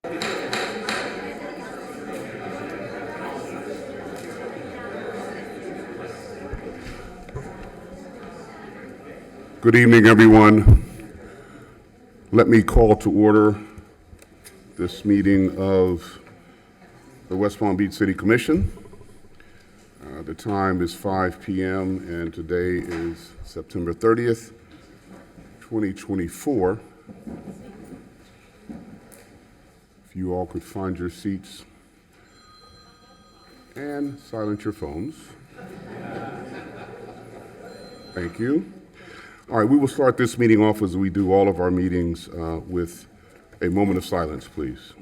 Good evening, everyone. Let me call to order this meeting of the West Palm Beach City Commission. The time is 5 p.m. and today is September 30th, 2024. If you all could find your seats and silence your phones. Thank you. All right, we will start this meeting off as we do all of our meetings with a moment of silence, please.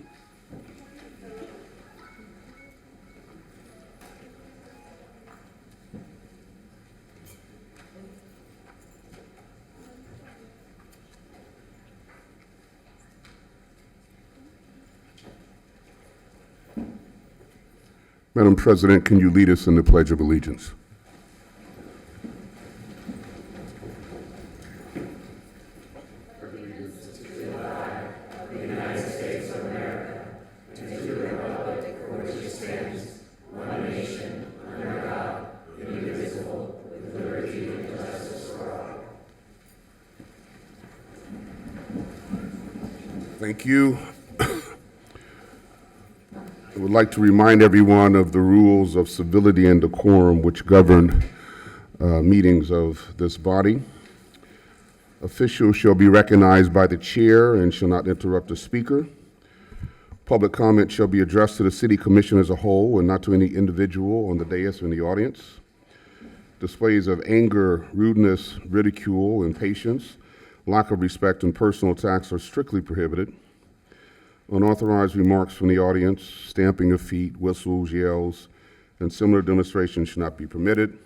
Madam President, can you lead us in the Pledge of Allegiance? Thank you. I would like to remind everyone of the rules of civility and decorum which govern meetings of this body. Officials shall be recognized by the chair and shall not interrupt the speaker. Public comment shall be addressed to the City Commission as a whole and not to any individual on the dais or in the audience. Displays of anger, rudeness, ridicule, impatience, lack of respect, and personal attacks are strictly prohibited. Unauthorized remarks from the audience, stamping of feet, whistles, yells, and similar demonstrations should not be permitted.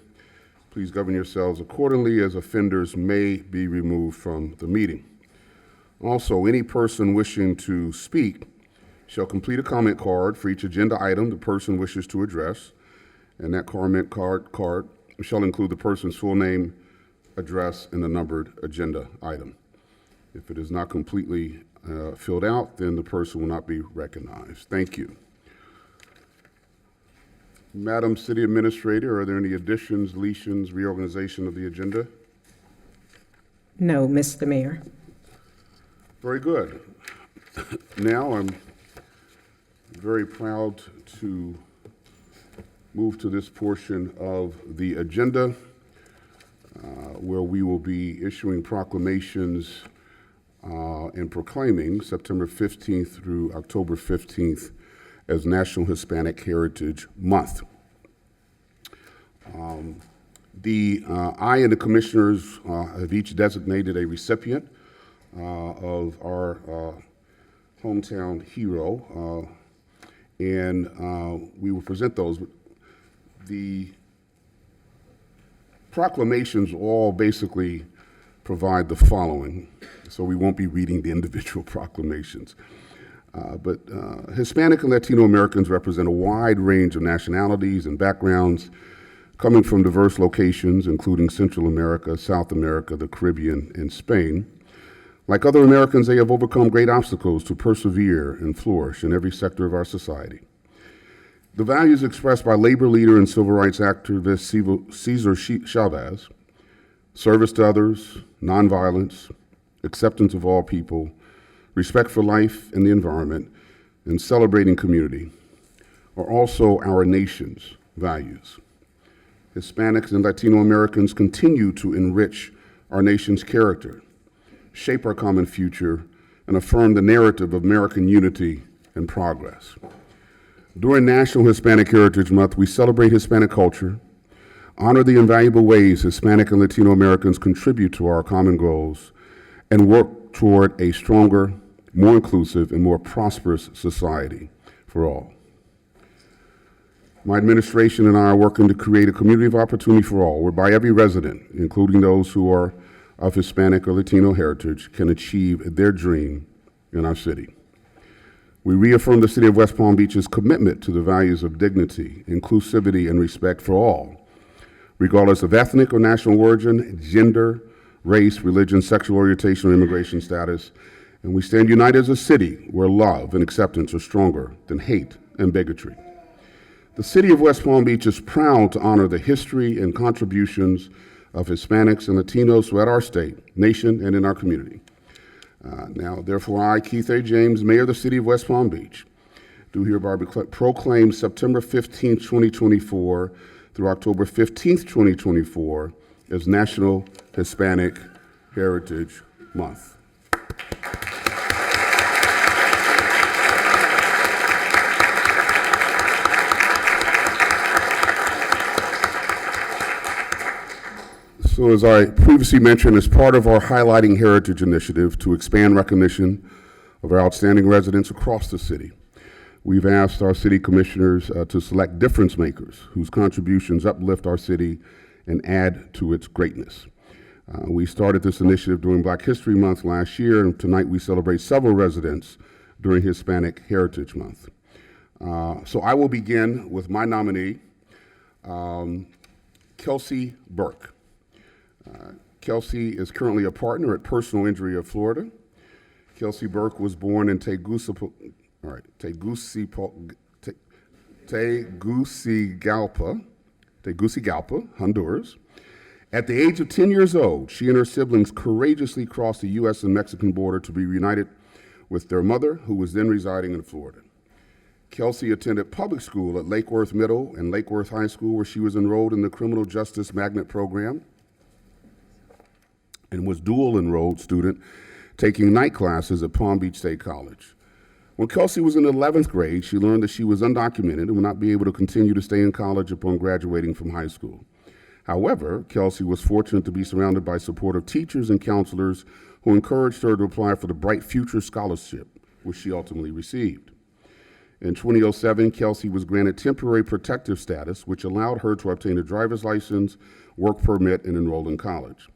Please govern yourselves accordingly, as offenders may be removed from the meeting. Also, any person wishing to speak shall complete a comment card for each agenda item the person wishes to address, and that comment card shall include the person's full name, address, and the numbered agenda item. If it is not completely filled out, then the person will not be recognized. Thank you. Madam City Administrator, are there any additions, deletions, reorganization of the agenda? No, Mr. Mayor. Very good. Now I'm very proud to move to this portion of the agenda where we will be issuing proclamations and proclaiming September 15th through October 15th as National Hispanic Heritage Month. I and the commissioners have each designated a recipient of our hometown hero, and we will present those. The proclamations all basically provide the following, so we won't be reading the individual proclamations. But Hispanic and Latino Americans represent a wide range of nationalities and backgrounds coming from diverse locations, including Central America, South America, the Caribbean, and Spain. Like other Americans, they have overcome great obstacles to persevere and flourish in every sector of our society. The values expressed by labor leader and civil rights activist Cesar Chavez, service to others, nonviolence, acceptance of all people, respect for life and the environment, and celebrating community are also our nation's values. Hispanics and Latino Americans continue to enrich our nation's character, shape our common future, and affirm the narrative of American unity and progress. During National Hispanic Heritage Month, we celebrate Hispanic culture, honor the invaluable ways Hispanic and Latino Americans contribute to our common goals, and work toward a stronger, more inclusive, and more prosperous society for all. My administration and I are working to create a community of opportunity for all, whereby every resident, including those who are of Hispanic or Latino heritage, can achieve their dream in our city. We reaffirm the City of West Palm Beach's commitment to the values of dignity, inclusivity, and respect for all, regardless of ethnic or national origin, gender, race, religion, sexual orientation, or immigration status, And we stand united as a city where love and acceptance are stronger than hate and bigotry. The city of West Palm Beach is proud to honor the history and contributions of Hispanics and Latinos throughout our state, nation, and in our community. Now, therefore, I, Keith A. James, Mayor of the City of West Palm Beach, do hereby proclaim September 15, 2024 through October 15, 2024 as National Hispanic Heritage Month. So as I previously mentioned, as part of our Highlighting Heritage initiative to expand recognition of our outstanding residents across the city, we've asked our city commissioners to select difference makers whose contributions uplift our city and add to its greatness. We started this initiative during Black History Month last year, and tonight we celebrate several residents during Hispanic Heritage Month. So I will begin with my nominee, Kelsey Burke. Kelsey is currently a partner at Personal Injury of Florida. Kelsey Burke was born in Tegucigalpa, Honduras. At the age of 10 years old, she and her siblings courageously crossed the U.S. and Mexican border to be reunited with their mother, who was then residing in Florida. Kelsey attended public school at Lake Worth Middle and Lake Worth High School, where she was enrolled in the Criminal Justice Magnet Program and was dual enrolled student taking night classes at Palm Beach State College. When Kelsey was in the 11th grade, she learned that she was undocumented and would not be able to continue to stay in college upon graduating from high school. However, Kelsey was fortunate to be surrounded by supportive teachers and counselors who encouraged her to apply for the Bright Future Scholarship, which she ultimately received. In 2007, Kelsey was granted temporary protective status, which allowed her to obtain a driver's license, work permit, and enroll in college.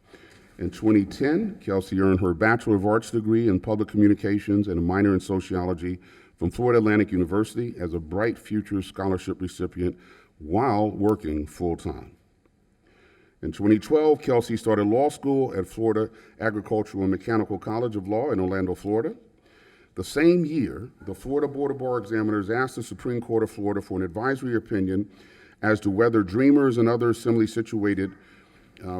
In 2010, Kelsey earned her Bachelor of Arts degree in Public Communications and a minor in Sociology from Florida Atlantic University as a Bright Future Scholarship recipient while working full-time. In 2012, Kelsey started law school at Florida Agricultural and Mechanical College of Law in Orlando, Florida. The same year, the Florida Board of Bar Examiners asked the Supreme Court of Florida for an advisory opinion as to whether dreamers and other similarly situated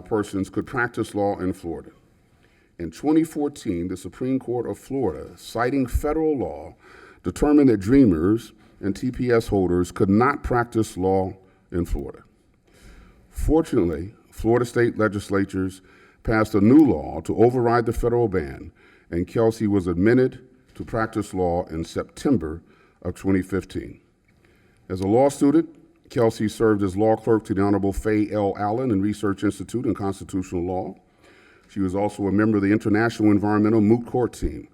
persons could practice law in Florida. In 2014, the Supreme Court of Florida, citing federal law, determined that dreamers and TPS holders could not practice law in Florida. Fortunately, Florida state legislatures passed a new law to override the federal ban, and Kelsey was admitted to practice law in September of 2015. As a law student, Kelsey served as law clerk to the Honorable Faye L. Allen and Research Institute in Constitutional Law. She was also a member of the International Environmental Moot Court team.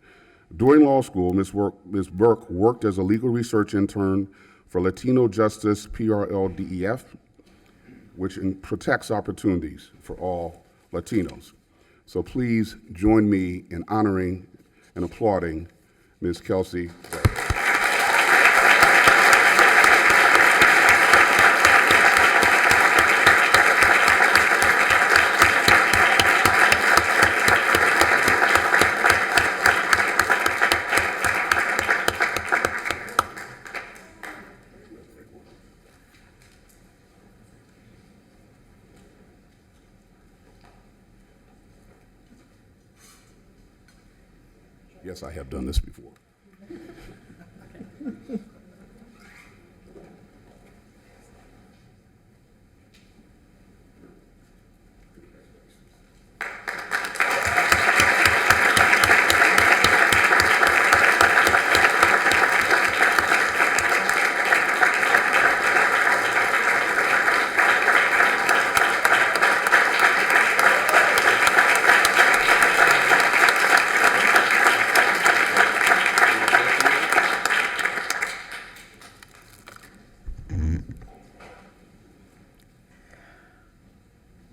During law school, Ms. Burke worked as a legal research intern for Latino Justice PRLDEF, which protects opportunities for all Latinos. So please join me in honoring and applauding Ms. Kelsey Burke. Yes, I have done this before.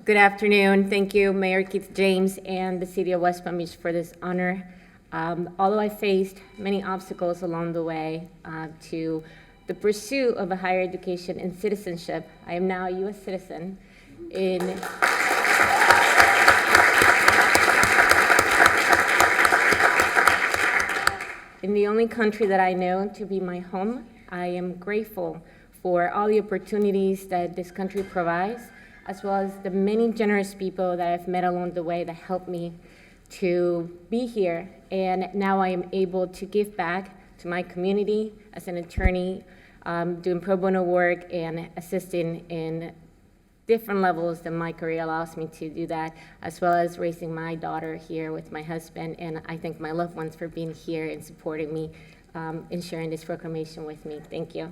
Good afternoon. Thank you, Mayor Keith James and the City of West Palm Beach for this honor. Although I faced many obstacles along the way to the pursuit of a higher education and citizenship, I am now a U.S. citizen in in the only country that I know to be my home. I am grateful for all the opportunities that this country provides, as well as the many generous people that I've met along the way that helped me to be here. And now I am able to give back to my community as an attorney, doing pro bono work and assisting in different levels that my career allows me to do that, as well as raising my daughter here with my husband. And I thank my loved ones for being here and supporting me in sharing this proclamation with me. Thank you.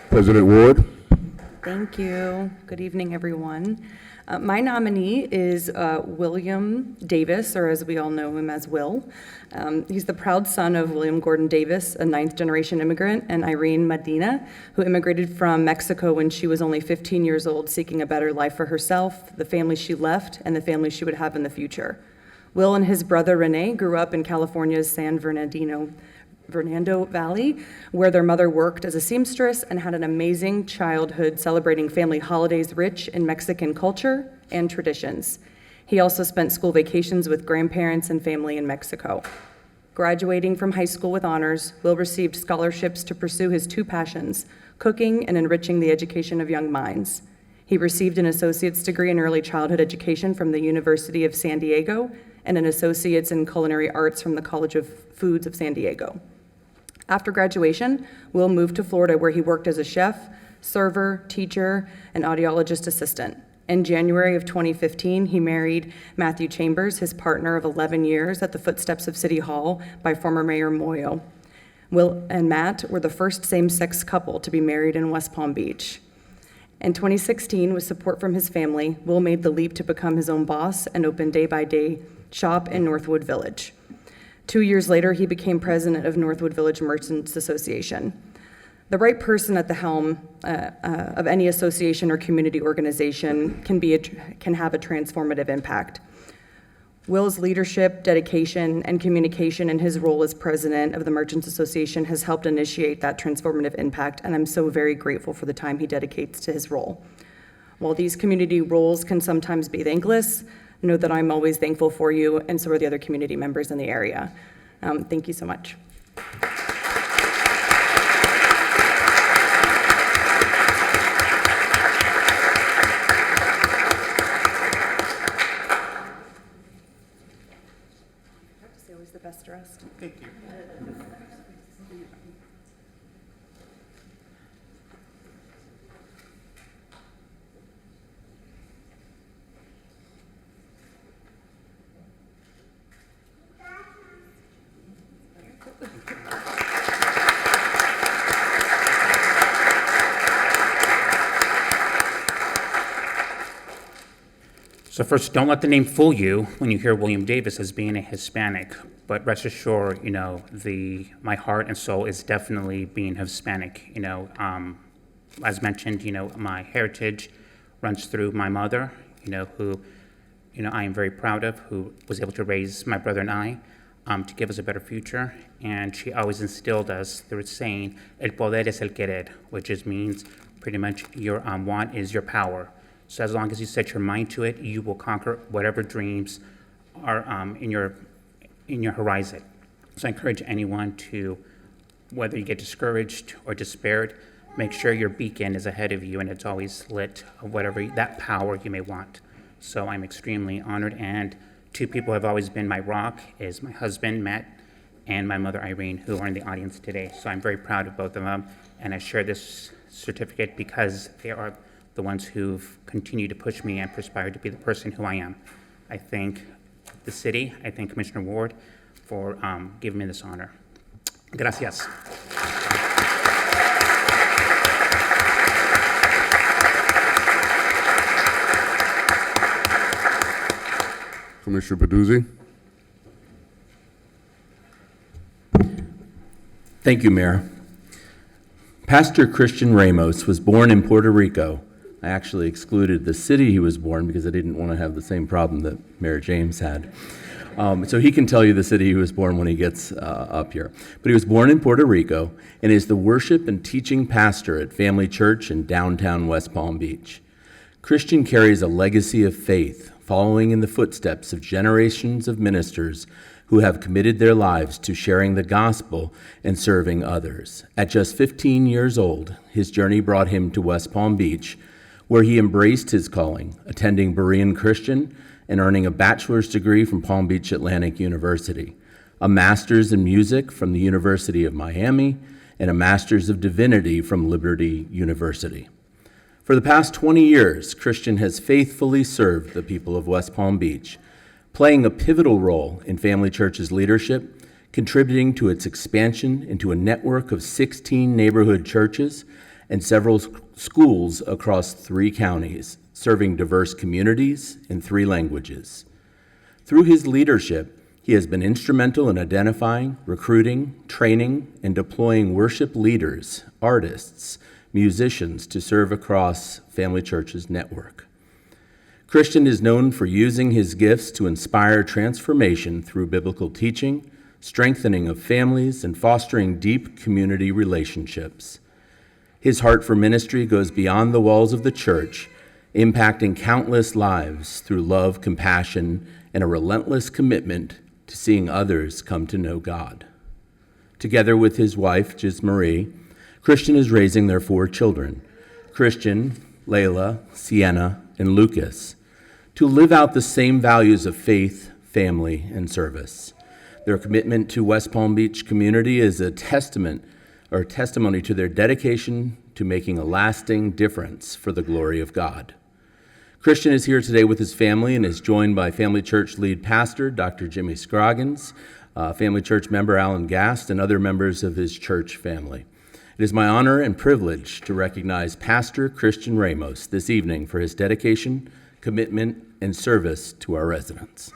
President Ward. Thank you. Good evening, everyone. My nominee is William Davis, or as we all know him as Will. He's the proud son of William Gordon Davis, a ninth-generation immigrant, and Irene Medina, who immigrated from Mexico when she was only 15 years old, seeking a better life for herself, the family she left, and the family she would have in the future. Will and his brother Rene grew up in California's San Fernando Valley, where their mother worked as a seamstress and had an amazing childhood celebrating family holidays rich in Mexican culture and traditions. He also spent school vacations with grandparents and family in Mexico. Graduating from high school with honors, Will received scholarships to pursue his two passions, cooking and enriching the education of young minds. He received an associate's degree in early childhood education from the University of San Diego and an associate's in culinary arts from the College of Foods of San Diego. After graduation, Will moved to Florida, where he worked as a chef, server, teacher, and audiologist assistant. In January of 2015, he married Matthew Chambers, his partner of 11 years at the footsteps of City Hall by former Mayor Moyo. Will and Matt were the first same-sex couple to be married in West Palm Beach. In 2016, with support from his family, Will made the leap to become his own boss and open Day by Day shop in Northwood Village. 2 years later, he became president of Northwood Village Merchants Association. The right person at the helm of any association or community organization can have a transformative impact. Will's leadership, dedication, and communication in his role as president of the Merchants Association has helped initiate that transformative impact, and I'm so very grateful for the time he dedicates to his role. While these community roles can sometimes be thankless, know that I'm always thankful for you, and so are the other community members in the area. Thank you so much. Practice always the best dressed. Thank you. So first, don't let the name fool you when you hear William Davis as being a Hispanic, but rest assured, my heart and soul is definitely being Hispanic. As mentioned, my heritage runs through my mother, who, I am very proud of, who was able to raise my brother and I to give us a better future. And she always instilled us through saying, "El poder es el querer," which means pretty much your want is your power. So as long as you set your mind to it, you will conquer whatever dreams are in your horizon. So I encourage anyone to, whether you get discouraged or despaired, make sure your beacon is ahead of you and it's always lit of whatever that power you may want. So I'm extremely honored, and two people have always been my rock is my husband, Matt, and my mother, Irene, who are in the audience today. So I'm very proud of both of them, and I share this certificate because they are the ones who've continued to push me and perspired to be the person who I am. I thank the city, I thank Commissioner Ward for giving me this honor. Gracias. Commissioner Peduzzi. Thank you, Mayor. Pastor Christian Ramos was born in Puerto Rico. I actually excluded the city he was born because I didn't want to have the same problem that Mayor James had. So he can tell you the city he was born when he gets up here. But he was born in Puerto Rico and is the worship and teaching pastor at Family Church in downtown West Palm Beach. Christian carries a legacy of faith, following in the footsteps of generations of ministers who have committed their lives to sharing the gospel and serving others. At just 15 years old, his journey brought him to West Palm Beach, where he embraced his calling, attending Berean Christian and earning a bachelor's degree from Palm Beach Atlantic University, a master's in music from the University of Miami, and a master's of divinity from Liberty University. For the past 20 years, Christian has faithfully served the people of West Palm Beach, playing a pivotal role in Family Church's leadership, contributing to its expansion into a network of 16 neighborhood churches and several schools across 3 counties, serving diverse communities in 3 languages. Through his leadership, he has been instrumental in identifying, recruiting, training, and deploying worship leaders, artists, musicians to serve across Family Church's network. Christian is known for using his gifts to inspire transformation through biblical teaching, strengthening of families, and fostering deep community relationships. His heart for ministry goes beyond the walls of the church, impacting countless lives through love, compassion, and a relentless commitment to seeing others come to know God. Together with his wife, Giz Marie, Christian is raising their 4 children, Christian, Layla, Sienna, and Lucas, to live out the same values of faith, family, and service. Their commitment to West Palm Beach community is a testimony to their dedication to making a lasting difference for the glory of God. Christian is here today with his family and is joined by Family Church lead pastor, Dr. Jimmy Scroggins, Family Church member Alan Gast, and other members of his church family. It is my honor and privilege to recognize Pastor Christian Ramos this evening for his dedication, commitment, and service to our residents.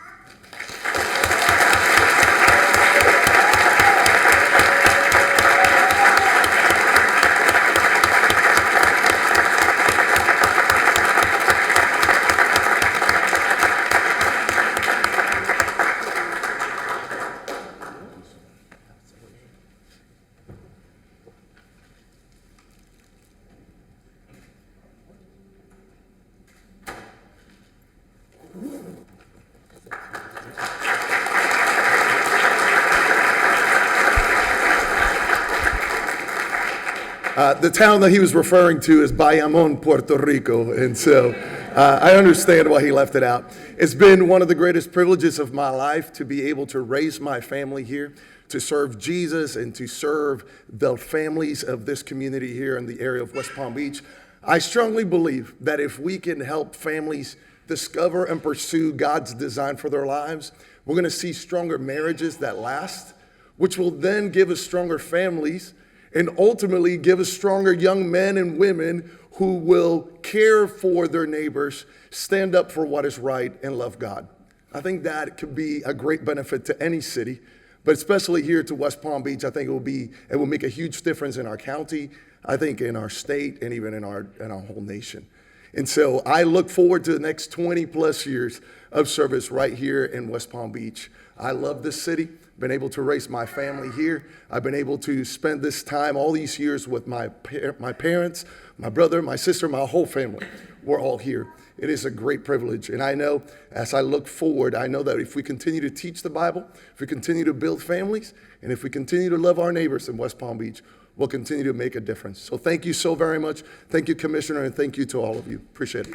The town that he was referring to is Bayamon, Puerto Rico, and so I understand why he left it out. It's been one of the greatest privileges of my life to be able to raise my family here, to serve Jesus, and to serve the families of this community here in the area of West Palm Beach. I strongly believe that if we can help families discover and pursue God's design for their lives, we're going to see stronger marriages that last, which will then give us stronger families and ultimately give us stronger young men and women who will care for their neighbors, stand up for what is right, and love God. I think that could be a great benefit to any city, but especially here to West Palm Beach. I think it will make a huge difference in our county, I think in our state, and even in our whole nation. And so I look forward to the next 20 plus years of service right here in West Palm Beach. I love this city. Been able to raise my family here. I've been able to spend this time, all these years, with my parents, my brother, my sister, my whole family. We're all here. It is a great privilege. And I know as I look forward, I know that if we continue to teach the Bible, if we continue to build families, and if we continue to love our neighbors in West Palm Beach, we'll continue to make a difference. So thank you so very much. Thank you, Commissioner, and thank you to all of you. Appreciate it.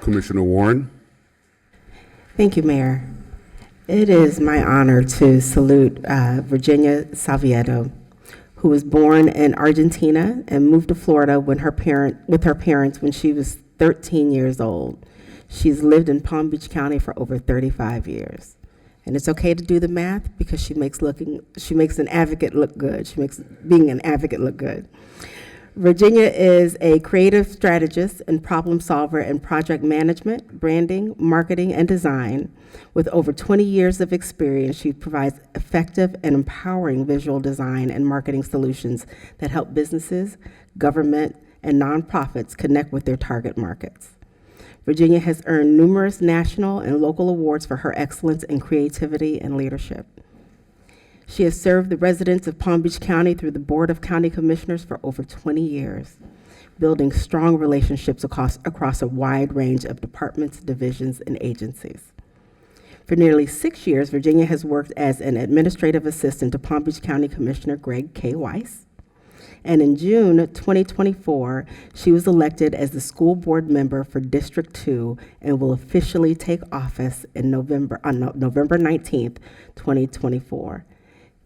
Commissioner Warren. Thank you, Mayor. It is my honor to salute Virginia Salvieto, who was born in Argentina and moved to Florida with her parents when she was 13 years old. She's lived in Palm Beach County for over 35 years. And it's okay to do the math because she makes an advocate look good. She makes being an advocate look good. Virginia is a creative strategist and problem solver in project management, branding, marketing, and design. With over 20 years of experience, she provides effective and empowering visual design and marketing solutions that help businesses, government, and nonprofits connect with their target markets. Virginia has earned numerous national and local awards for her excellence in creativity and leadership. She has served the residents of Palm Beach County through the Board of County Commissioners for over 20 years, building strong relationships across a wide range of departments, divisions, and agencies. For nearly 6 years, Virginia has worked as an administrative assistant to Palm Beach County Commissioner Greg K. Weiss. And in June 2024, she was elected as the school board member for District 2 and will officially take office in November 19th, 2024.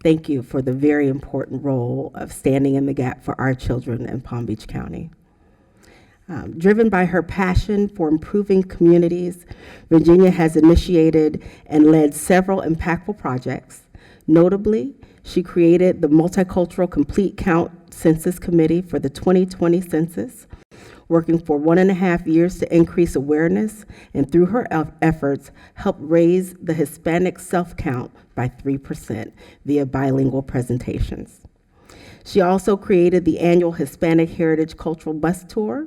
Thank you for the very important role of standing in the gap for our children in Palm Beach County. Driven by her passion for improving communities, Virginia has initiated and led several impactful projects. Notably, she created the Multicultural Complete Count Census Committee for the 2020 census, working for 1.5 years to increase awareness, and through her efforts, helped raise the Hispanic self-count by 3% via bilingual presentations. She also created the annual Hispanic Heritage Cultural Bus Tour,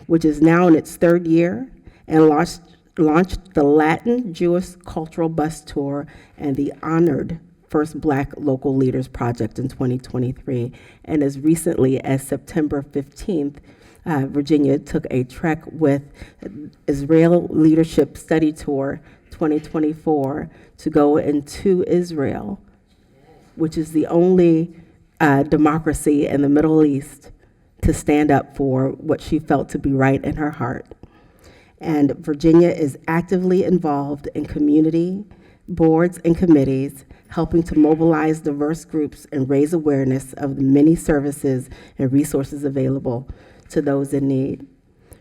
which is now in its 3rd year, and launched the Latin Jewish Cultural Bus Tour and the honored First Black Local Leaders Project in 2023. And as recently as September 15th, Virginia took a trek with Israel Leadership Study Tour 2024 to go into Israel, which is the only democracy in the Middle East to stand up for what she felt to be right in her heart. And Virginia is actively involved in community boards and committees, helping to mobilize diverse groups and raise awareness of the many services and resources available to those in need.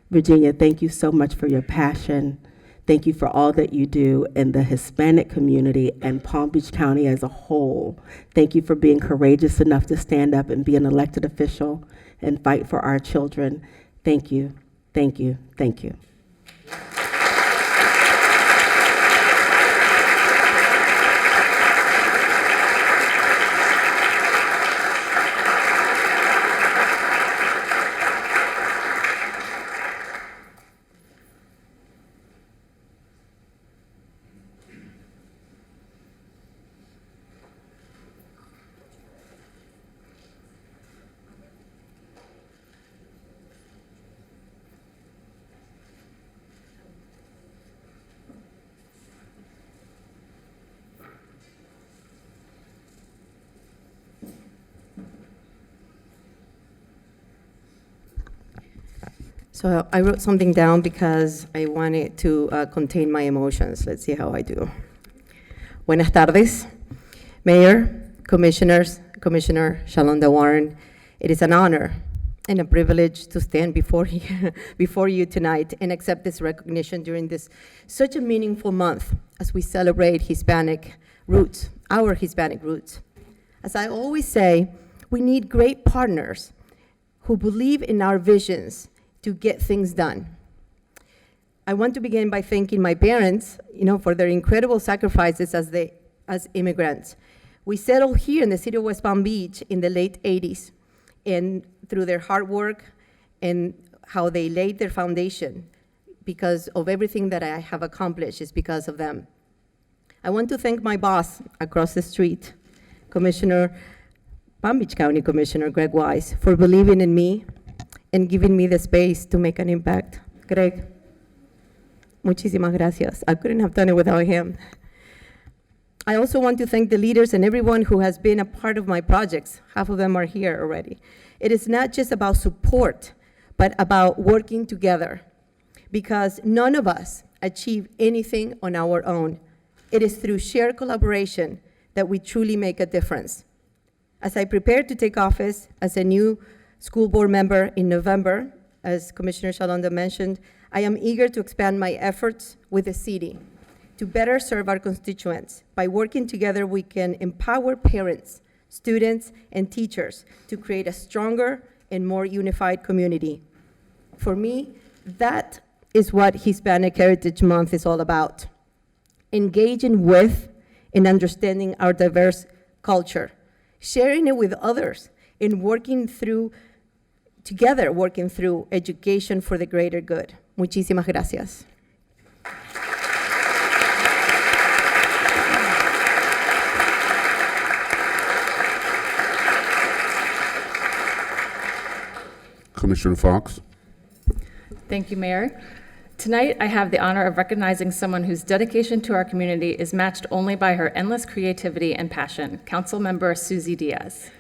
Virginia, thank you so much for your passion. Thank you for all that you do in the Hispanic community and Palm Beach County as a whole. Thank you for being courageous enough to stand up and be an elected official and fight for our children. Thank you, thank you, thank you. So I wrote something down because I wanted to contain my emotions. Let's see how I do. Buenas tardes, Mayor, Commissioners, Commissioner Shalonda Warren. It is an honor and a privilege to stand before you tonight and accept this recognition during this such a meaningful month as we celebrate Hispanic roots, our Hispanic roots. As I always say, we need great partners who believe in our visions to get things done. I want to begin by thanking my parents, for their incredible sacrifices as immigrants. We settled here in the city of West Palm Beach in the late 80s, and through their hard work and how they laid their foundation, because of everything that I have accomplished is because of them. I want to thank my boss across the street, Palm Beach County Commissioner Greg Weiss, for believing in me and giving me the space to make an impact. Greg, muchísimas gracias. I couldn't have done it without him. I also want to thank the leaders and everyone who has been a part of my projects. Half of them are here already. It is not just about support, but about working together, because none of us achieve anything on our own. It is through shared collaboration that we truly make a difference. As I prepare to take office as a new school board member in November, as Commissioner Shalonda mentioned, I am eager to expand my efforts with the city to better serve our constituents. By working together, we can empower parents, students, and teachers to create a stronger, and more unified community. For me, that is what Hispanic Heritage Month is all about. Engaging with and understanding our diverse culture, sharing it with others, and working through education for the greater good. Muchísimas gracias. Commissioner Fox. Thank you, Mayor. Tonight, I have the honor of recognizing someone whose dedication to our community is matched only by her endless creativity and passion, Councilmember Susie Diaz.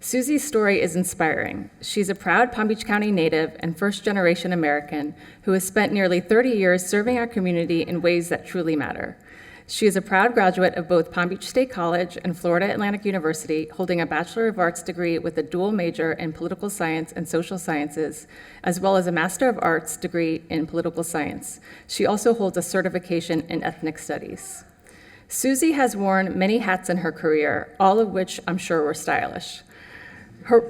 Susie's story is inspiring. She's a proud Palm Beach County native and first-generation American who has spent nearly 30 years serving our community in ways that truly matter. She is a proud graduate of both Palm Beach State College and Florida Atlantic University, holding a Bachelor of Arts degree with a dual major in political science and social sciences, as well as a Master of Arts degree in political science. She also holds a certification in ethnic studies. Susie has worn many hats in her career, all of which I'm sure were stylish. Her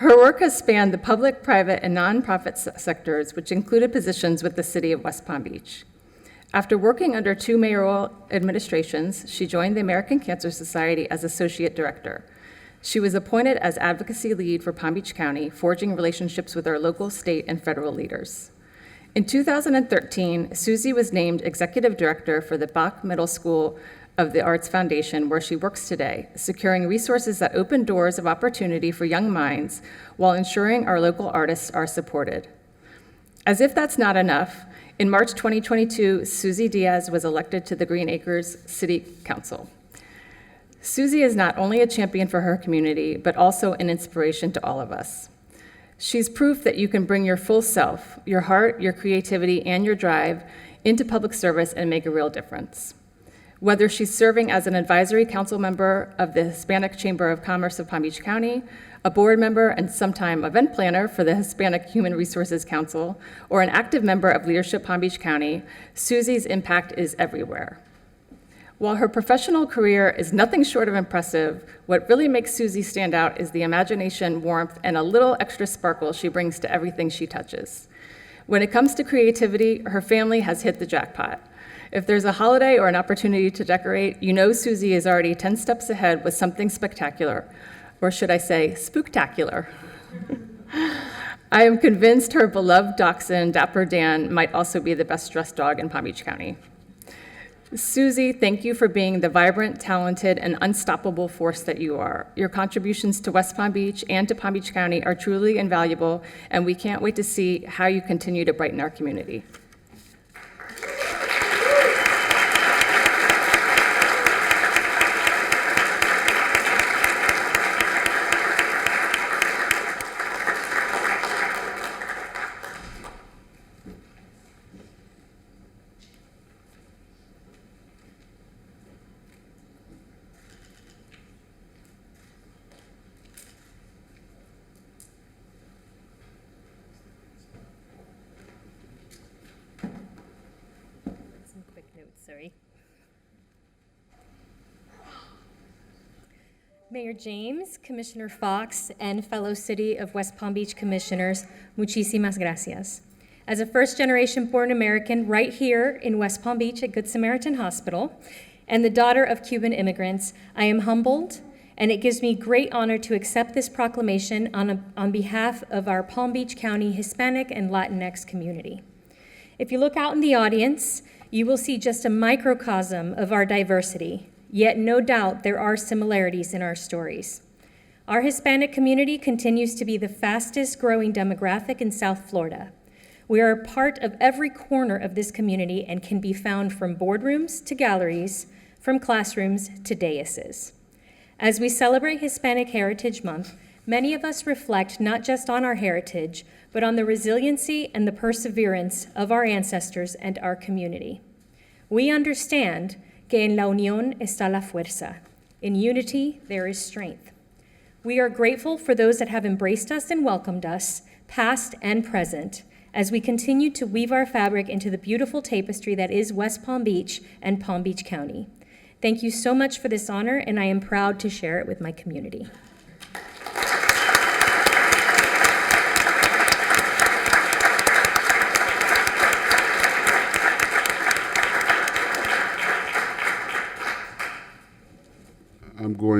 work has spanned the public, private, and nonprofit sectors, which included positions with the City of West Palm Beach. After working under 2 mayoral administrations, she joined the American Cancer Society as Associate Director. She was appointed as Advocacy Lead for Palm Beach County, forging relationships with our local, state, and federal leaders. In 2013, Susie was named Executive Director for the Bach Middle School of the Arts Foundation, where she works today, securing resources that open doors of opportunity for young minds while ensuring our local artists are supported. As if that's not enough, in March 2022, Susie Diaz was elected to the Green Acres City Council. Susie is not only a champion for her community, but also an inspiration to all of us. She's proof that you can bring your full self, your heart, your creativity, and your drive into public service and make a real difference. Whether she's serving as an advisory council member of the Hispanic Chamber of Commerce of Palm Beach County, a board member and sometime event planner for the Hispanic Human Resources Council, or an active member of Leadership Palm Beach County, Susie's impact is everywhere. While her professional career is nothing short of impressive, what really makes Susie stand out is the imagination, warmth, and a little extra sparkle she brings to everything she touches. When it comes to creativity, her family has hit the jackpot. If there's a holiday or an opportunity to decorate, you know Susie is already 10 steps ahead with something spectacular, or should I say, spooktacular. I am convinced her beloved dachshund, Dapper Dan, might also be the best dressed dog in Palm Beach County. Susie, thank you for being the vibrant, talented, and unstoppable force that you are. Your contributions to West Palm Beach and to Palm Beach County are truly invaluable, and we can't wait to see how you continue to brighten our community. Sorry. Mayor James, Commissioner Fox, and fellow City of West Palm Beach commissioners, muchísimas gracias. As a first-generation born American right here in West Palm Beach at Good Samaritan Hospital, and the daughter of Cuban immigrants, I am humbled, and it gives me great honor to accept this proclamation on behalf of our Palm Beach County Hispanic and Latinx community. If you look out in the audience, you will see just a microcosm of our diversity, yet no doubt there are similarities in our stories. Our Hispanic community continues to be the fastest growing demographic in South Florida. We are a part of every corner of this community and can be found from boardrooms to galleries, from classrooms to daises. As we celebrate Hispanic Heritage Month, many of us reflect not just on our heritage, but on the resiliency and the perseverance of our ancestors and our community. We understand que en la unión está la fuerza. In unity, there is strength. We are grateful for those that have embraced us and welcomed us, past and present, as we continue to weave our fabric into the beautiful tapestry that is West Palm Beach and Palm Beach County. Thank you so much for this honor, and I am proud to share it with my community.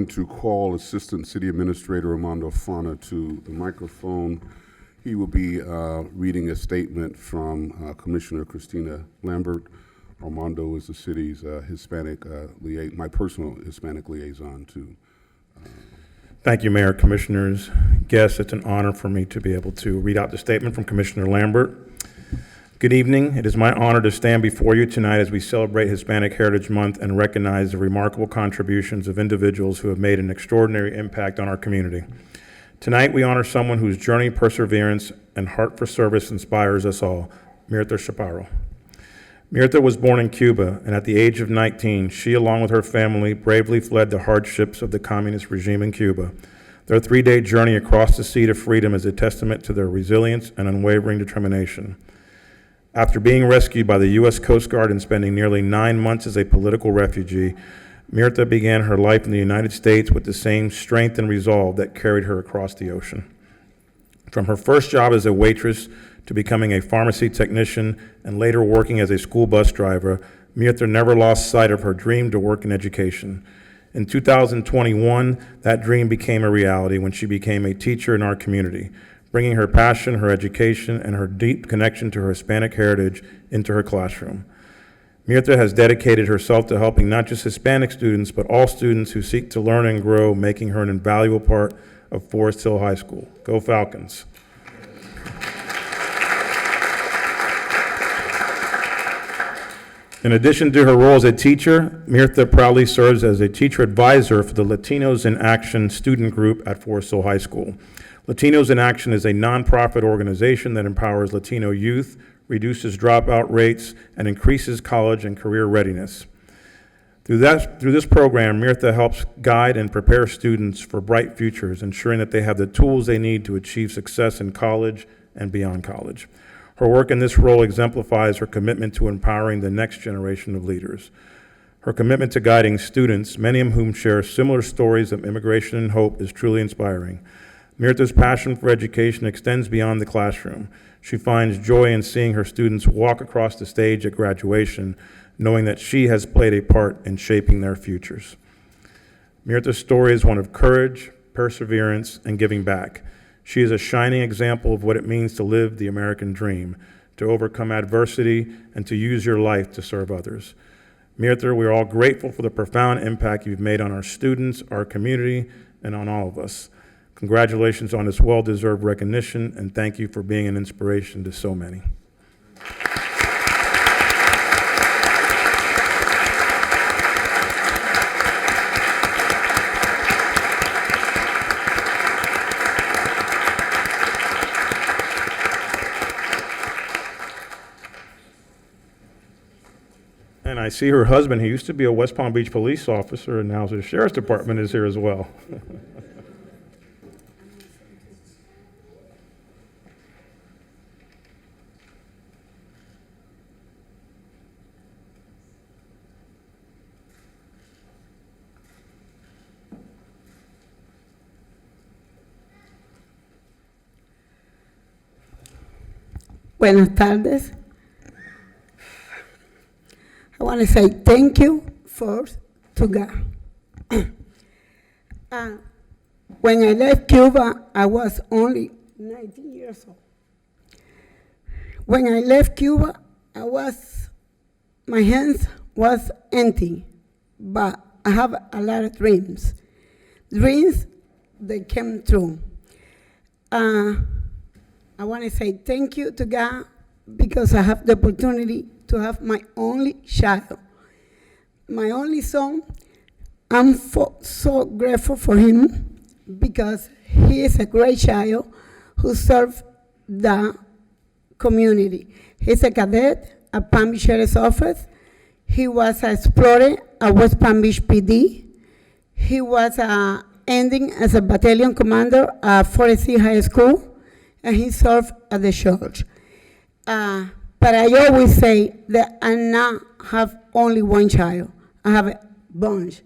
going to call Assistant City Administrator Armando Fana to the microphone. He will be reading a statement from Commissioner Christina Lambert. Armando is the city's Hispanic my personal Hispanic liaison to. Thank you, Mayor, Commissioners, guests. It's an honor for me to be able to read out the statement from Commissioner Lambert. Good evening. It is my honor to stand before you tonight as we celebrate Hispanic Heritage Month and recognize the remarkable contributions of individuals who have made an extraordinary impact on our community. Tonight, we honor someone whose journey, perseverance, and heart for service inspires us all, Mirtha Chaparro. Mirtha was born in Cuba, and at the age of 19, she, along with her family, bravely fled the hardships of the communist regime in Cuba. Their 3-day journey across the sea to freedom is a testament to their resilience and unwavering determination. After being rescued by the U.S. Coast Guard and spending nearly 9 months as a political refugee, Mirtha began her life in the United States with the same strength and resolve that carried her across the ocean. From her first job as a waitress to becoming a pharmacy technician and later working as a school bus driver, Mirtha never lost sight of her dream to work in education. In 2021, that dream became a reality when she became a teacher in our community, bringing her passion, her education, and her deep connection to her Hispanic heritage into her classroom. Mirtha has dedicated herself to helping not just Hispanic students, but all students who seek to learn and grow, making her an invaluable part of Forest Hill High School. Go Falcons. In addition to her role as a teacher, Mirtha proudly serves as a teacher advisor for the Latinos in Action student group at Forest Hill High School. Latinos in Action is a nonprofit organization that empowers Latino youth, reduces dropout rates, and increases college and career readiness. Through this program, Mirtha helps guide and prepare students for bright futures, ensuring that they have the tools they need to achieve success in college and beyond college. Her work in this role exemplifies her commitment to empowering the next generation of leaders. Her commitment to guiding students, many of whom share similar stories of immigration and hope, is truly inspiring. Mirtha's passion for education extends beyond the classroom. She finds joy in seeing her students walk across the stage at graduation, knowing that she has played a part in shaping their futures. Mirtha's story is one of courage, perseverance, and giving back. She is a shining example of what it means to live the American dream, to overcome adversity, and to use your life to serve others. Mirtha, we are all grateful for the profound impact you've made on our students, our community, and on all of us. Congratulations on this well-deserved recognition, and thank you for being an inspiration to so many. And I see her husband, he used to be a West Palm Beach police officer, and now the sheriff's department is here as well. Buenas tardes. I want to say thank you first to God. When I left Cuba, I was only 19 years old. When I left Cuba, my hands was empty, but I have a lot of dreams. Dreams that came true. I want to say thank you to God because I have the opportunity to have my only child. My only son, I'm so grateful for him because he is a great child who serves the community. He's a cadet at Palm Beach Sheriff's Office. He was an explorer at West Palm Beach PD. He was ending as a battalion commander at Forest Hill High School, and he served at the church. But I always say that I not have only one child. I have a bunch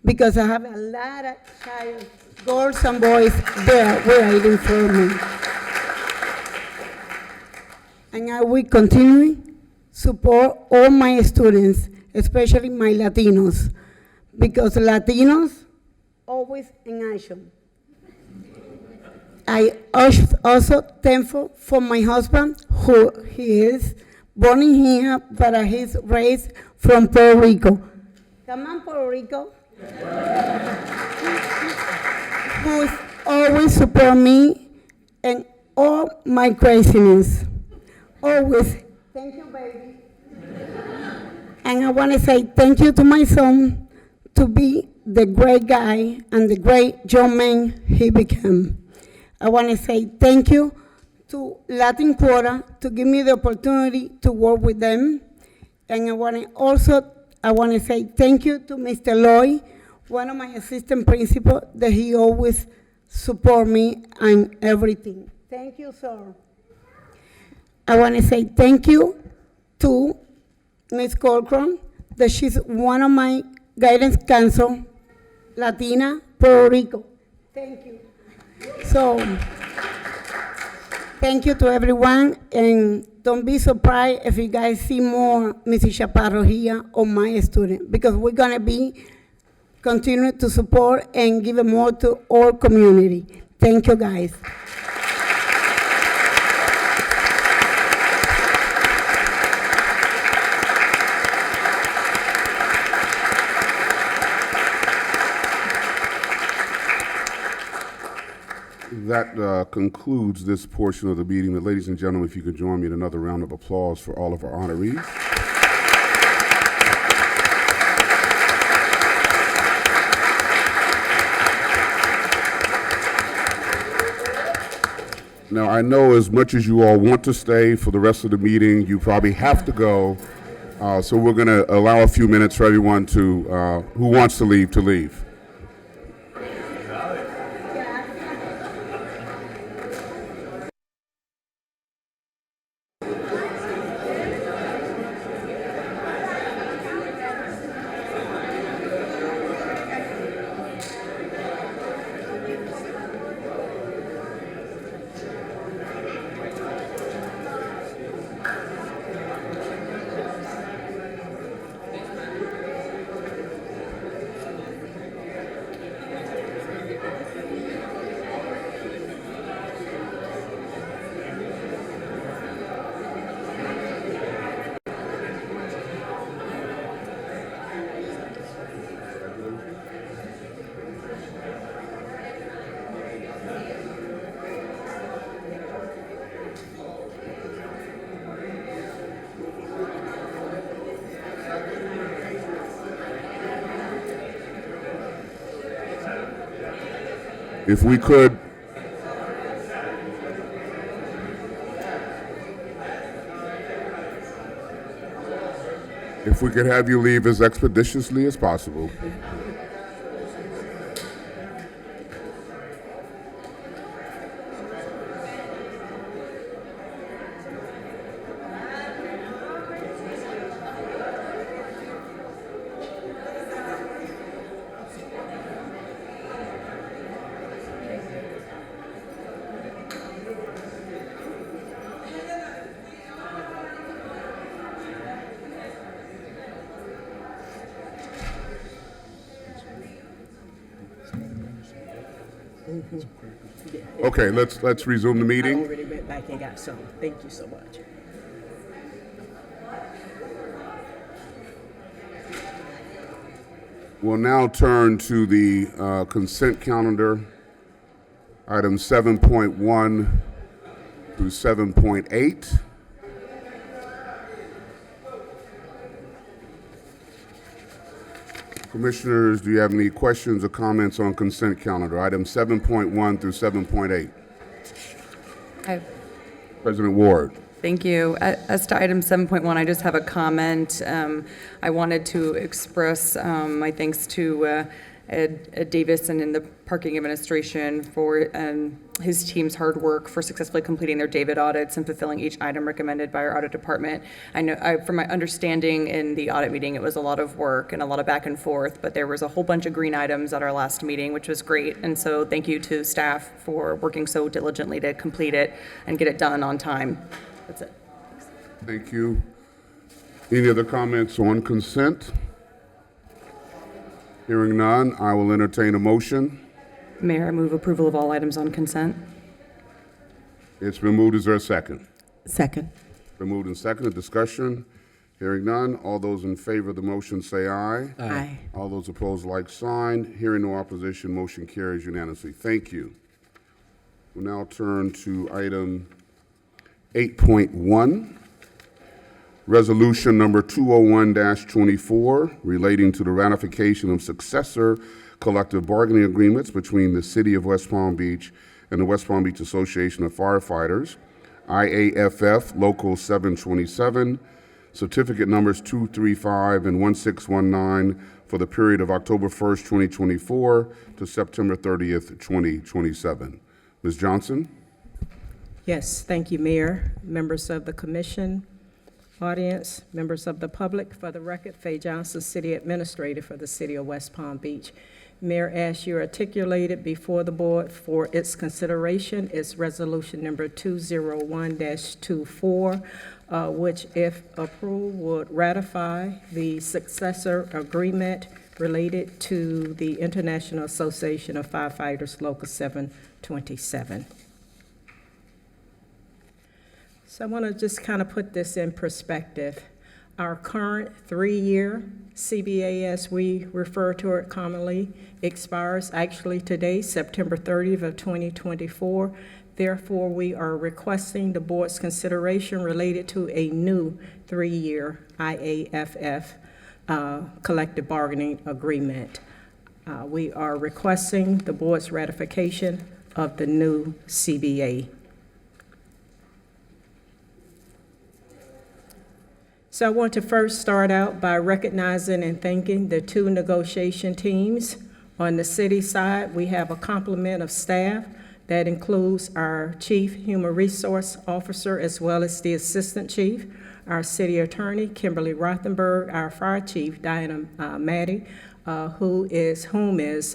because I have a lot of child, girls and boys there waiting for me. And I will continue support all my students, especially my Latinos, because Latinos always in action. I also thankful for my husband, who he is born in here, but he's raised from Puerto Rico. Come on, Puerto Rico. Who's always support me and all my craziness. Always. Thank you, baby. And I want to say thank you to my son to be the great guy and the great young man he became. I want to say thank you to Latin Quarter to give me the opportunity to work with them. And I want to say thank you to Mr. Lloyd, one of my assistant principals, that he always support me and everything. Thank you, sir. I want to say thank you to Ms. Corcoran, that she's one of my guidance council, Latina, Puerto Rico. Thank you. So, thank you to everyone, and don't be surprised if you guys see more Mrs. Chaparro here or my student, because we're gonna be continue to support and give more to our community. Thank you, guys. That concludes this portion of the meeting. But ladies and gentlemen, if you could join me in another round of applause for all of our honorees. Now, I know as much as you all want to stay for the rest of the meeting, you probably have to go. So we're going to allow a few minutes for everyone to, who wants to leave, to leave. If we could, have you leave as expeditiously as possible. Okay, let's resume the I meeting. already went back and got some. Thank you so much. We'll now turn to the consent calendar, items 7.1 through 7.8. Commissioners, do you have any questions or comments on consent calendar, items 7.1 through 7.8? President Ward. Thank you. As to item 7.1, I just have a comment. I wanted to express my thanks to Ed Davis and in the parking administration for his team's hard work for successfully completing their David audits and fulfilling each item recommended by our audit department. I know, from my understanding in the audit meeting, it was a lot of work and a lot of back and forth, but there was a whole bunch of green items at our last meeting, which was great. And so thank you to staff for working so diligently to complete it and get it done on time. That's it. Thank you. Any other comments on consent? Hearing none, I will entertain a motion. Mayor, I move approval of all items on consent. It's been moved. Is there a second? Second. Been moved and seconded. Discussion. Hearing none. All those in favor of the motion say aye. Aye. All those opposed, like sign. Hearing no opposition, motion carries unanimously. Thank you. We'll now turn to item 8.1, resolution number 201-24, relating to the ratification of successor collective bargaining agreements between the City of West Palm Beach and the West Palm Beach Association of Firefighters, IAFF Local 727, certificate numbers 235 and 1619 for the period of October 1st, 2024 to September 30th, 2027. Ms. Johnson? Yes, thank you, Mayor, members of the commission, audience, members of the public. For the record, Faye Johnson, City Administrator for the City of West Palm Beach. Mayor, as you articulated before the board for its consideration is resolution number 201-24, which, if approved, would ratify the successor agreement related to the International Association of Firefighters Local 727. So I want to just kind of put this in perspective. Our current 3-year CBA, as we refer to it commonly, expires actually today, September 30th of 2024. Therefore, we are requesting the board's consideration related to a new 3-year IAFF collective bargaining agreement. We are requesting the board's ratification of the new CBA. So I want to first start out by recognizing and thanking the 2 negotiation teams. On the city side, we have a complement of staff that includes our Chief Human Resource Officer as well as the Assistant Chief, our City Attorney, Kimberly Rothenberg, our Fire Chief, Diana Maddie, whom is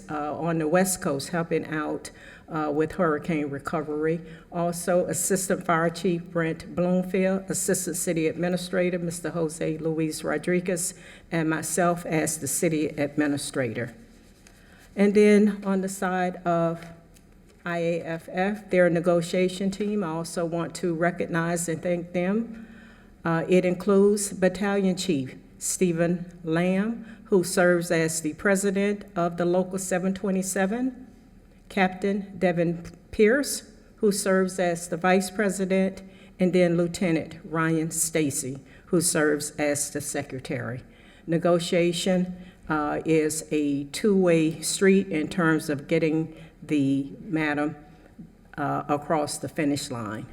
on the West Coast helping out with hurricane recovery. Also, Assistant Fire Chief Brent Bloomfield, Assistant City Administrator Mr. Jose Luis Rodriguez, and myself as the City Administrator. And then on the side of IAFF, their negotiation team, I also want to recognize and thank them. It includes Battalion Chief Stephen Lamb, who serves as the President of the Local 727, Captain Devin Pierce, who serves as the Vice President, and then Lieutenant Ryan Stacy, who serves as the Secretary. Negotiation is a two-way street in terms of getting the matter across the finish line.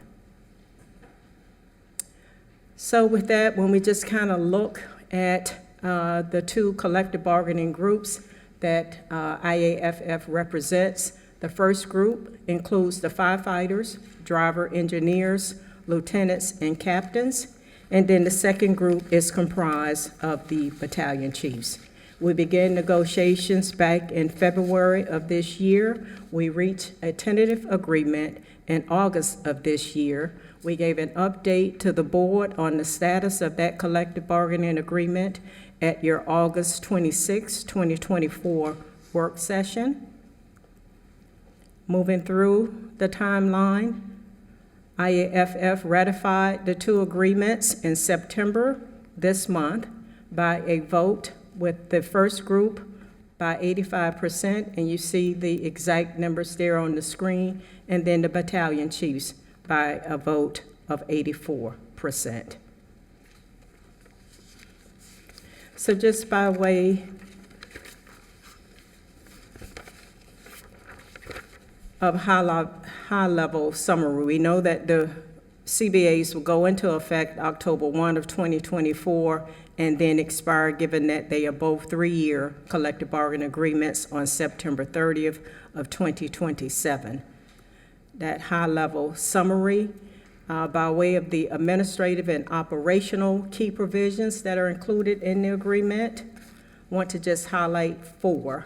So with that, when we just kind of look at the 2 collective bargaining groups that IAFF represents, the first group includes the firefighters, driver, engineers, lieutenants, and captains. And then the second group is comprised of the battalion chiefs. We began negotiations back in February of this year. We reached a tentative agreement in August of this year. We gave an update to the board on the status of that collective bargaining agreement at your August 26, 2024 work session. Moving through the timeline, IAFF ratified the 2 agreements in September this month by a vote with the first group by 85%, and you see the exact numbers there on the screen, and then the battalion chiefs by a vote of 84%. So just by way of high-level summary, we know that the CBAs will go into effect October 1 of 2024 and then expire, given that they are both 3-year collective bargaining agreements, on September 30th of 2027. That high-level summary, by way of the administrative and operational key provisions that are included in the agreement, I want to just highlight 4.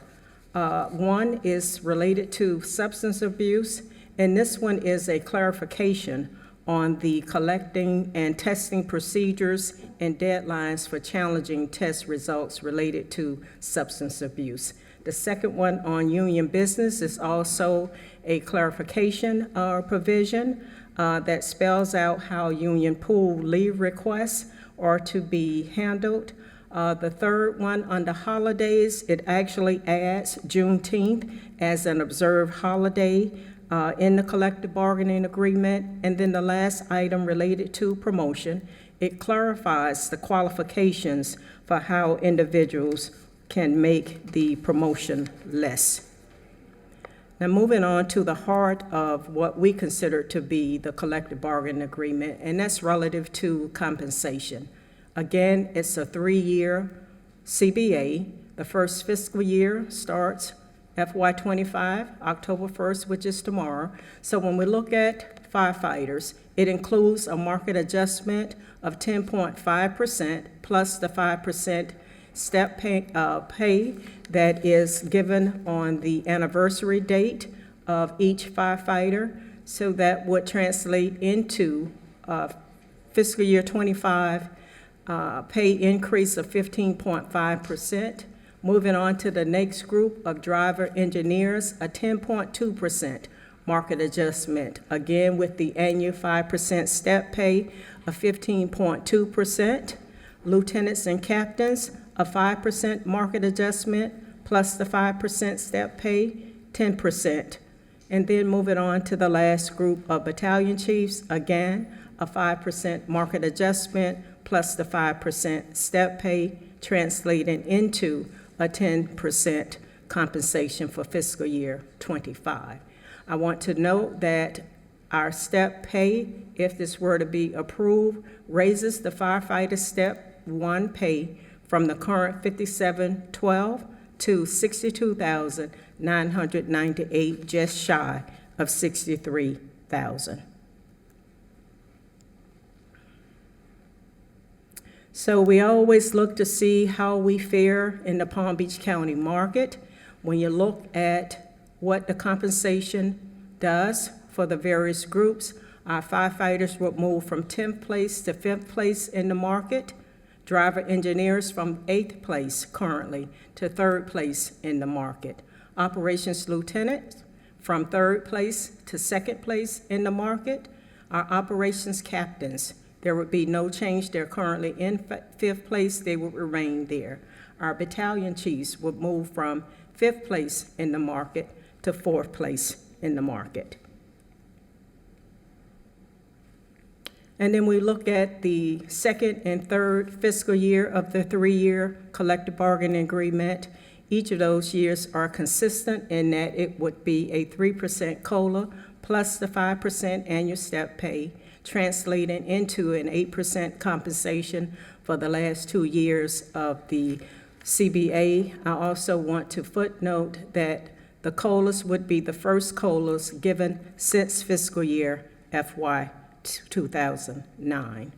One is related to substance abuse, and this one is a clarification on the collecting and testing procedures and deadlines for challenging test results related to substance abuse. The second one on union business is also a clarification provision that spells out how union pool leave requests are to be handled. The third one under holidays, it actually adds Juneteenth as an observed holiday in the collective bargaining agreement. And then the last item related to promotion, it clarifies the qualifications for how individuals can make the promotion less. Now, moving on to the heart of what we consider to be the collective bargaining agreement, and that's relative to compensation. Again, it's a 3-year CBA. The first fiscal year starts FY25, October 1st, which is tomorrow. So when we look at firefighters, it includes a market adjustment of 10.5% plus the 5% step pay that is given on the anniversary date of each firefighter. So that would translate into fiscal year 25 pay increase of 15.5%. Moving on to the next group of driver engineers, a 10.2% market adjustment, again with the annual 5% step pay of 15.2%. Lieutenants and captains, a 5% market adjustment plus the 5% step pay, 10%. And then moving on to the last group of battalion chiefs, again, a 5% market adjustment plus the 5% step pay, translating into a 10% compensation for fiscal year 25. I want to note that our step pay, if this were to be approved, raises the firefighter step 1 pay from the current $57.12 to $62,998, just shy of $63,000. So we always look to see how we fare in the Palm Beach County market. When you look at what the compensation does for the various groups, our firefighters will move from 10th place to 5th place in the market. Driver engineers from 8th place currently to 3rd place in the market. Operations lieutenants from 3rd place to 2nd place in the market. Our operations captains, there would be no change. They're currently in 5th place. They will remain there. Our battalion chiefs would move from 5th place in the market to 4th place in the market. And then we look at the 2nd and 3rd fiscal year of the 3-year collective bargaining agreement. Each of those years are consistent in that it would be a 3% COLA plus the 5% annual step pay, translating into an 8% compensation for the last 2 years of the CBA. I also want to footnote that the COLAs would be the first COLAs given since fiscal year FY 2009.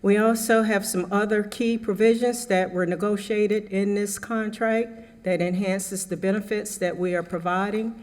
We also have some other key provisions that were negotiated in this contract that enhances the benefits that we are providing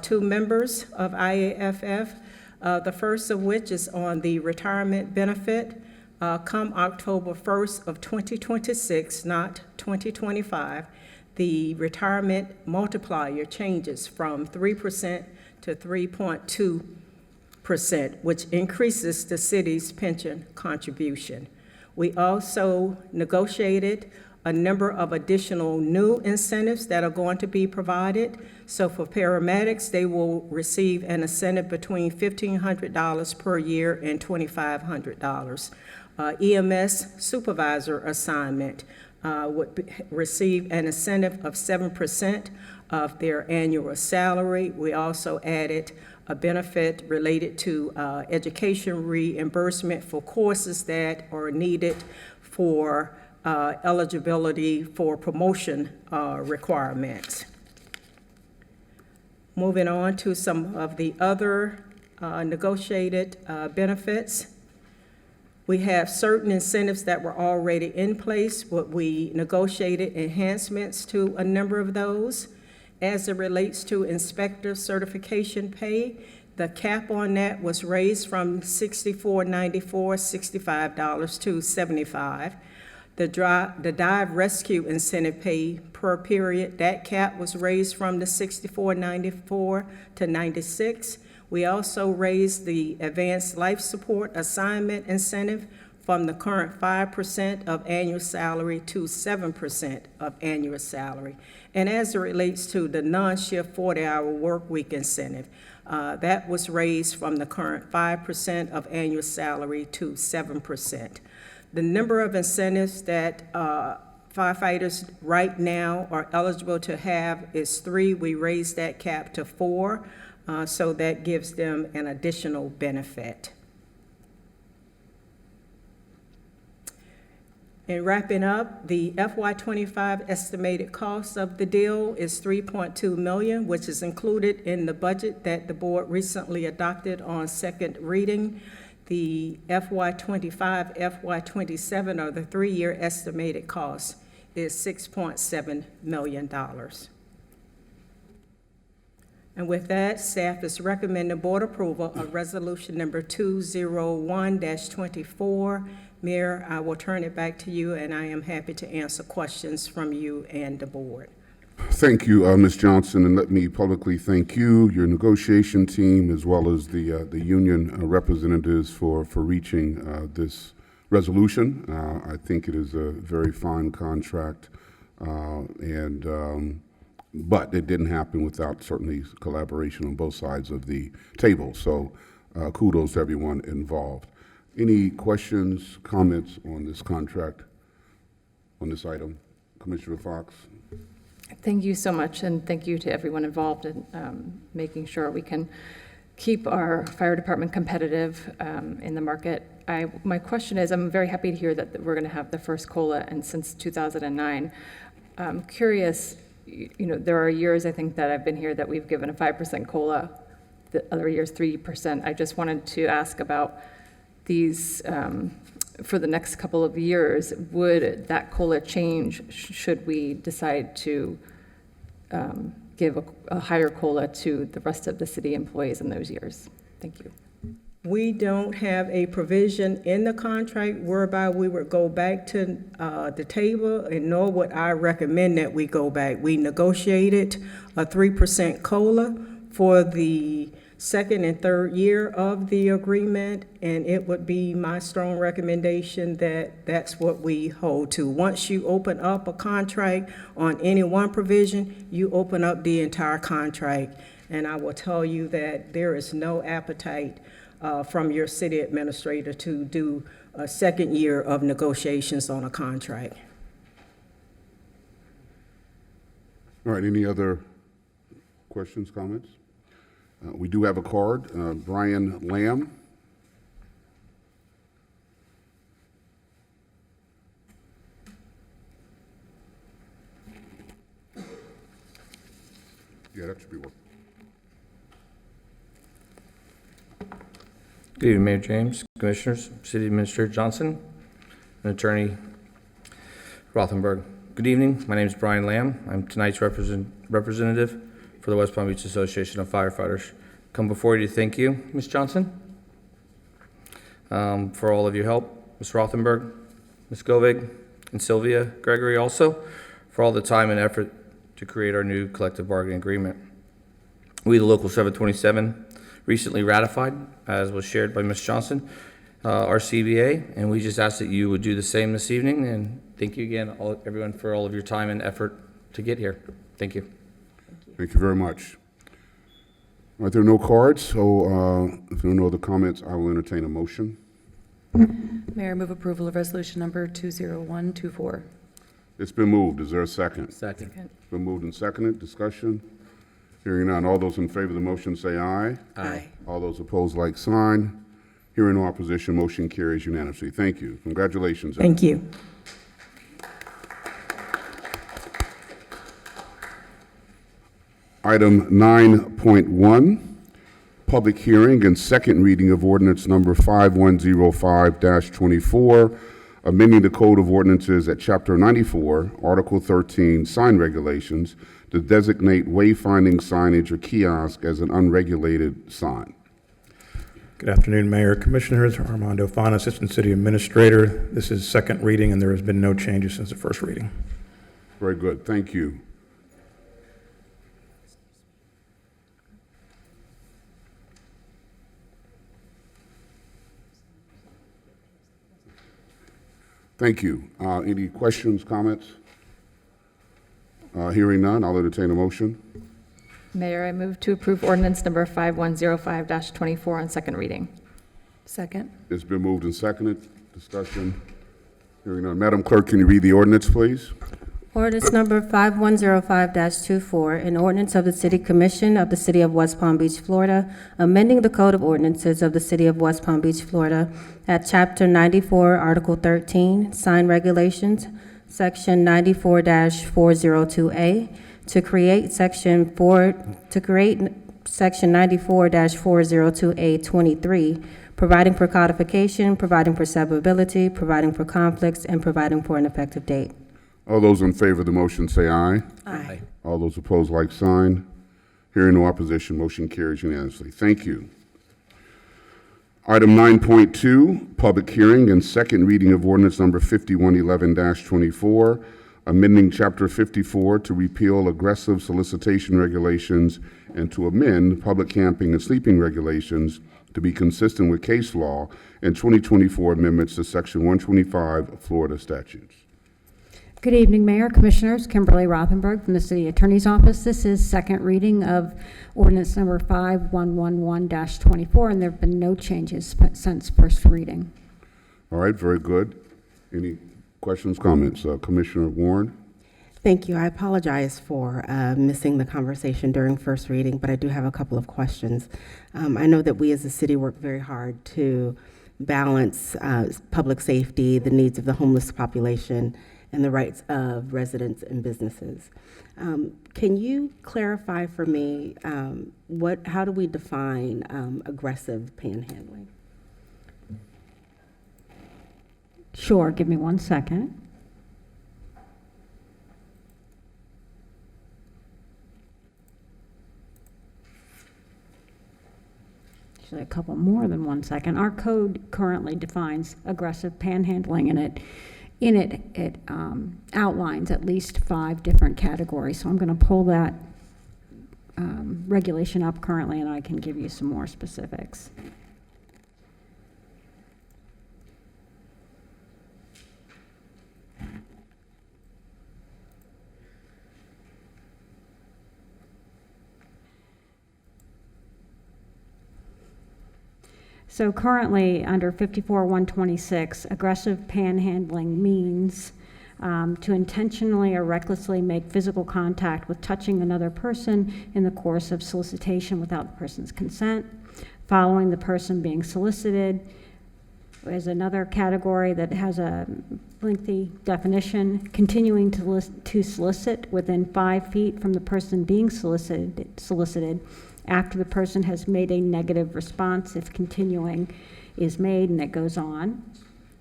to members of IAFF. The first of which is on the retirement benefit. Come October 1st of 2026, not 2025, the retirement multiplier changes from 3% to 3.2%, which increases the city's pension contribution. We also negotiated a number of additional new incentives that are going to be provided. So for paramedics, they will receive an incentive between $1,500 per year and $2,500. EMS supervisor assignment would receive an incentive of 7% of their annual salary. We also added a benefit related to education reimbursement for courses that are needed for eligibility for promotion requirements. Moving on to some of the other negotiated benefits. We have certain incentives that were already in place, but we negotiated enhancements to a number of those. As it relates to inspector certification pay, the cap on that was raised from $64.94, $65 to $75. The dive rescue incentive pay per period, that cap was raised from the $64.94 to $96. We also raised the advanced life support assignment incentive from the current 5% of annual salary to 7% of annual salary. And as it relates to the non-shift 40-hour work week incentive, that was raised from the current 5% of annual salary to 7%. The number of incentives that firefighters right now are eligible to have is 3. We raised that cap to 4, so that gives them an additional benefit. In wrapping up, the FY25 estimated cost of the deal is $3.2 million, which is included in the budget that the board recently adopted on second reading. The FY25, FY27, or the 3-year estimated cost is $6.7 million. And with that, staff is recommending board approval of resolution number 201-24. Mayor, I will turn it back to you, and I am happy to answer questions from you and the board. Thank you, Ms. Johnson, and let me publicly thank you, your negotiation team, as well as the union representatives for reaching this resolution. I think it is a very fine contract, but it didn't happen without certainly collaboration on both sides of the table. So kudos to everyone involved. Any questions, comments on this contract, on this item? Commissioner Fox? Thank you so much, and thank you to everyone involved in making sure we can keep our fire department competitive in the market. My question is, I'm very happy to hear that we're going to have the first COLA and since 2009. I'm curious, there are years I think that I've been here that we've given a 5% COLA, the other years 3%. I just wanted to ask about these, for the next couple of years, would that COLA change should we decide to give a higher COLA to the rest of the city employees in those years? Thank you. We don't have a provision in the contract whereby we would go back to the table, and nor would I recommend that we go back. We negotiated a 3% COLA for the second and third year of the agreement, and it would be my strong recommendation that that's what we hold to. Once you open up a contract on any one provision, you open up the entire contract, and I will tell you that there is no appetite from your city administrator to do a second year of negotiations on a contract. All right, any other questions, comments? We do have a card. Brian Lamb. Yeah, that should be working. Good evening, Mayor James, Commissioners, City Administrator Johnson, and Attorney Rothenberg. Good evening. My name is Brian Lamb. I'm tonight's representative for the West Palm Beach Association of Firefighters. Come before you to thank you, Ms. Johnson, for all of your help, Ms. Rothenberg, Ms. Govig, and Sylvia Gregory also, for all the time and effort to create our new collective bargaining agreement. We, the Local 727, recently ratified, as was shared by Ms. Johnson, our CBA, and we just ask that you would do the same this evening, and thank you again, everyone, for all of your time and effort to get here. Thank you. Thank you very much. All right, there are no cards, so if there are no other comments, I will entertain a motion. Mayor, move approval of resolution number 20124. It's been moved. Is there a second? Second. It's been moved and seconded. Discussion? Hearing none. All those in favor of the motion say aye. Aye. All those opposed, like sign. Hearing no opposition, motion carries unanimously. Thank you. Congratulations. Thank you. Item 9.1, public hearing and second reading of ordinance number 5105-24, amending the Code of Ordinances at Chapter 94, Article 13, sign regulations, to designate wayfinding signage or kiosk as an unregulated sign. Good afternoon, Mayor, Commissioners. Armando Fana, Assistant City Administrator. This is second reading, and there has been no changes since the first reading. Very good, thank you. Thank you. Any questions, comments? Hearing none, I'll entertain a motion. Mayor, I move to approve ordinance number 5105-24 on second reading. Second. It's been moved and seconded. Discussion. Hearing none. Madam Clerk, can you read the ordinance, please? Ordinance number 5105-24, an ordinance of the City Commission of the City of West Palm Beach, Florida, amending the Code of Ordinances of the City of West Palm Beach, Florida, at Chapter 94, Article 13, Sign Regulations, Section 94-402A, to create Section 94-402A23, providing for codification, providing for severability, providing for conflicts, and providing for an effective date. All those in favor of the motion say aye. Aye. All those opposed, like sign. Hearing no opposition, motion carries unanimously. Thank you. Item 9.2, public hearing and second reading of ordinance number 5111-24, amending Chapter 54 to repeal aggressive solicitation regulations and to amend public camping and sleeping regulations to be consistent with case law and 2024 amendments to Section 125 Florida statutes. Good evening, Mayor, Commissioners. Kimberly Rothenberg from the City Attorney's Office. This is second reading of ordinance number 5111-24, and there have been no changes since first reading. All right, very good. Any questions, comments? Commissioner Warren? Thank you. I apologize for missing the conversation during first reading, but I do have a couple of questions. I know that we as a city work very hard to balance public safety, the needs of the homeless population, and the rights of residents and businesses. Can you clarify for me how do we define aggressive panhandling? Sure, give me 1 second. Actually, a couple more than 1 second. Our code currently defines aggressive panhandling, and it outlines at least 5 different categories. So I'm going to pull that regulation up currently, and I can give you some more specifics. So currently, under 54-126, aggressive panhandling means to intentionally or recklessly make physical contact with touching another person in the course of solicitation without the person's consent, following the person being solicited. There's another category that has a lengthy definition: continuing to solicit within 5 feet from the person being solicited after the person has made a negative response, if continuing is made, and it goes on.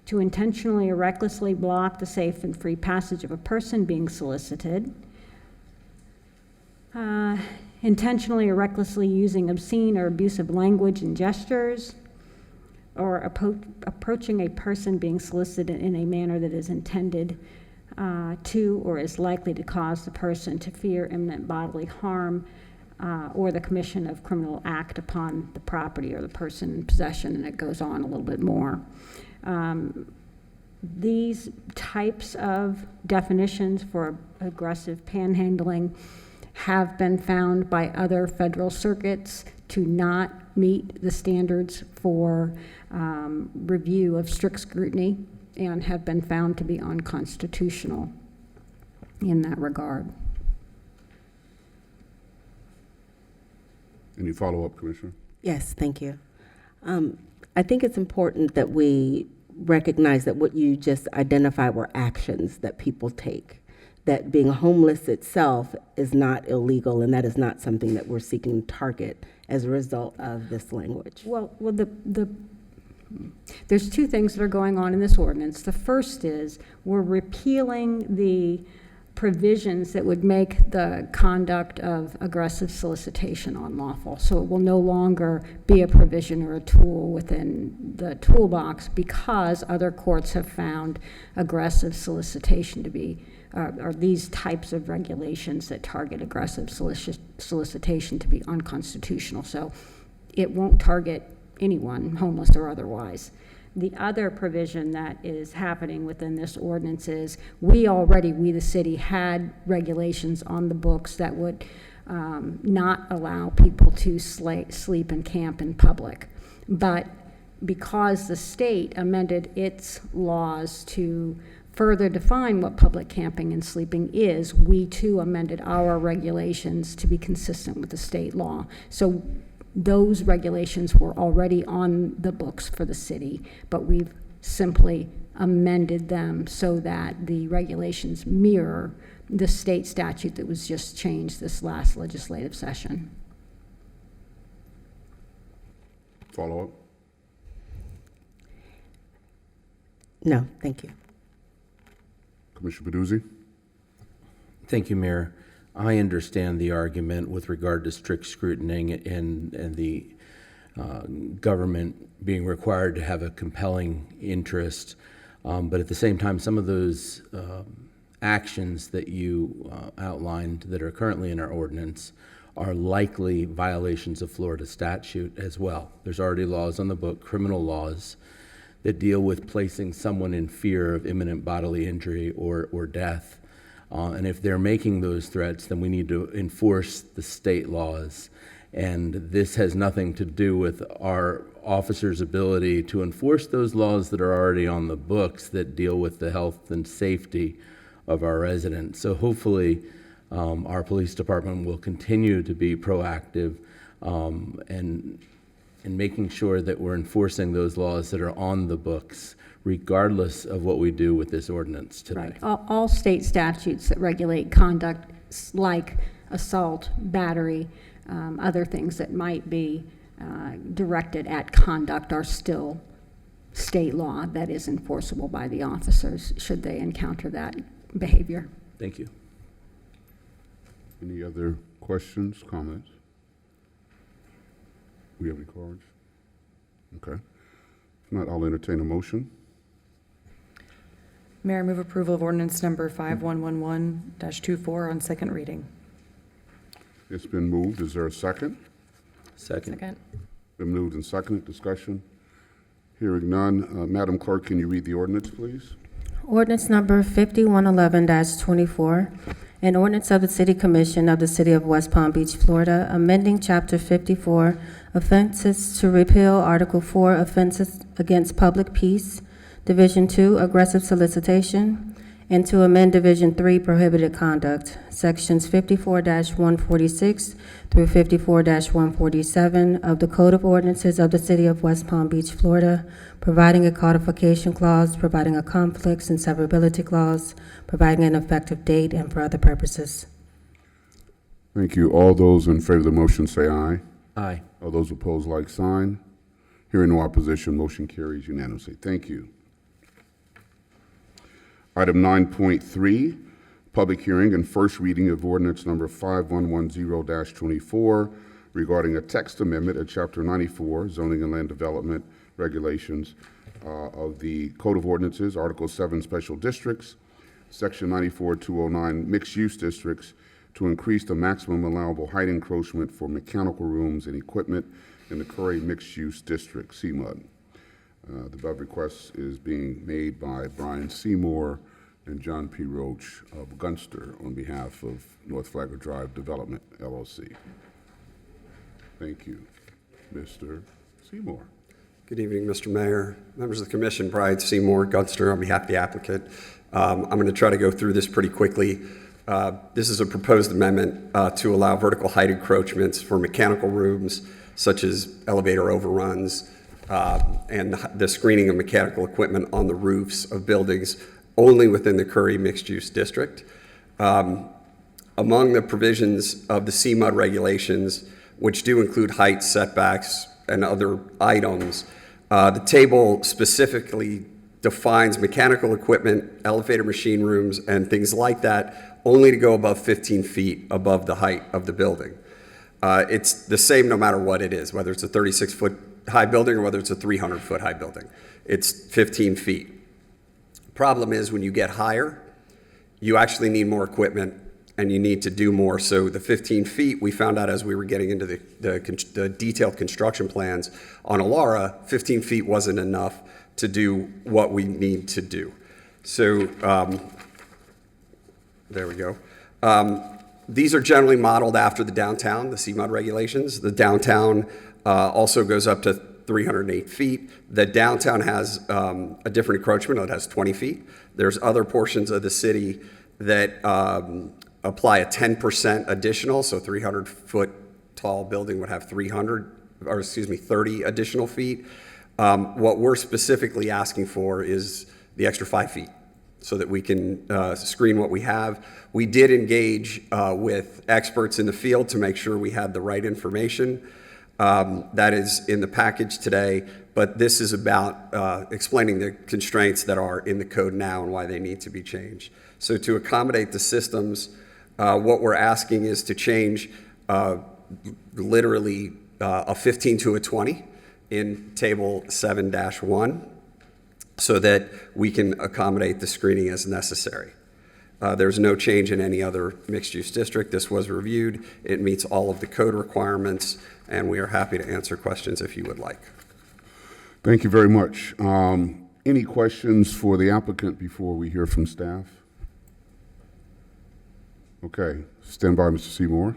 To intentionally or recklessly block the safe and free passage of a person being solicited. Intentionally or recklessly using obscene or abusive language and gestures, or approaching a person being solicited in a manner that is intended to or is likely to cause the person to fear imminent bodily harm, or the commission of criminal act upon the property or the person in possession, and it goes on a little bit more. These types of definitions for aggressive panhandling have been found by other federal circuits to not meet the standards for review of strict scrutiny, and have been found to be unconstitutional in that regard. Any follow-up, Commissioner? Yes, thank you. I think it's important that we recognize that what you just identified were actions that people take, that being homeless itself is not illegal, and that is not something that we're seeking to target as a result of this language. Well, there's 2 things that are going on in this ordinance. The first is we're repealing the provisions that would make the conduct of aggressive solicitation unlawful. So it will no longer be a provision or a tool within the toolbox because other courts have found aggressive solicitation to be, or these types of regulations that target aggressive solicitation to be unconstitutional. So it won't target anyone, homeless or otherwise. The other provision that is happening within this ordinance is we the city, had regulations on the books that would not allow people to sleep and camp in public. But because the state amended its laws to further define what public camping and sleeping is, we too amended our regulations to be consistent with the state law. So those regulations were already on the books for the city, but we've simply amended them so that the regulations mirror the state statute that was just changed this last legislative session. Follow up? No, thank you. Commissioner Peduzzi? Thank you, Mayor. I understand the argument with regard to strict scrutiny and the government being required to have a compelling interest. But at the same time, some of those actions that you outlined that are currently in our ordinance are likely violations of Florida statute as well. There's already laws on the book, criminal laws, that deal with placing someone in fear of imminent bodily injury or death. And if they're making those threats, then we need to enforce the state laws. And this has nothing to do with our officers' ability to enforce those laws that are already on the books that deal with the health and safety of our residents. So hopefully our police department will continue to be proactive and making sure that we're enforcing those laws that are on the books, regardless of what we do with this ordinance today. Right. All state statutes that regulate conduct like assault, battery, other things that might be directed at conduct are still state law that is enforceable by the officers should they encounter that behavior. Thank you. Any other questions, comments? We have any cards? Okay. If not, I'll entertain a motion. Mayor, I move approval of ordinance number 5111-24 on second reading. It's been moved. Is there a second? Second. Been moved and seconded. Discussion? Hearing none. Madam Clerk, can you read the ordinance, please? Ordinance number 5111-24, an ordinance of the City Commission of the City of West Palm Beach, Florida, amending Chapter 54, offenses to repeal Article 4, offenses against public peace, Division 2, aggressive solicitation, and to amend Division 3, prohibited conduct, Sections 54-146 through 54-147 of the Code of Ordinances of the City of West Palm Beach, Florida, providing a codification clause, providing a conflicts and severability clause, providing an effective date, and for other purposes. Thank you. All those in favor of the motion say aye. Aye. All those opposed, like sign. Hearing no opposition, motion carries unanimously. Thank you. Item 9.3, public hearing and first reading of ordinance number 5110-24 regarding a text amendment at Chapter 94, Zoning and Land Development Regulations of the Code of Ordinances, Article 7, Special Districts, Section 94-209, Mixed Use Districts, to increase the maximum allowable height encroachment for mechanical rooms and equipment in the Curry Mixed Use District, CMUD. The above request is being made by Brian Seymour and John P. Roach of Gunster on behalf of North Flagler Drive Development, LLC. Thank you. Mr. Seymour. Good evening, Mr. Mayor, members of the Commission. Brian Seymour, Gunster, on behalf of the applicant. I'm going to try to go through this pretty quickly. This is a proposed amendment to allow vertical height encroachments for mechanical rooms, such as elevator overruns, and the screening of mechanical equipment on the roofs of buildings only within the Curry Mixed Use District. Among the provisions of the CMUD regulations, which do include height setbacks and other items, the table specifically defines mechanical equipment, elevator machine rooms, and things like that only to go above 15 feet above the height of the building. It's the same no matter what it is, whether it's a 36-foot high building or whether it's a 300-foot high building. It's 15 feet. Problem is, when you get higher, you actually need more equipment and you need to do more. So the 15 feet, we found out as we were getting into the detailed construction plans on Alara, 15 feet wasn't enough to do what we need to do. So there we go. These are generally modeled after the downtown, the CMUD regulations. The downtown also goes up to 308 feet. The downtown has a different encroachment. It has 20 feet. There's other portions of the city that apply a 10% additional, so 300-foot tall building would have 30 additional feet. What we're specifically asking for is the extra 5 feet so that we can screen what we have. We did engage with experts in the field to make sure we had the right information. That is in the package today, but this is about explaining the constraints that are in the code now and why they need to be changed. So to accommodate the systems, what we're asking is to change literally a 15 to a 20 in table 7-1 so that we can accommodate the screening as necessary. There's no change in any other mixed-use district. This was reviewed. It meets all of the code requirements, and we are happy to answer questions if you would like. Thank you very much. Any questions for the applicant before we hear from staff? Okay, stand by, Mr. Seymour.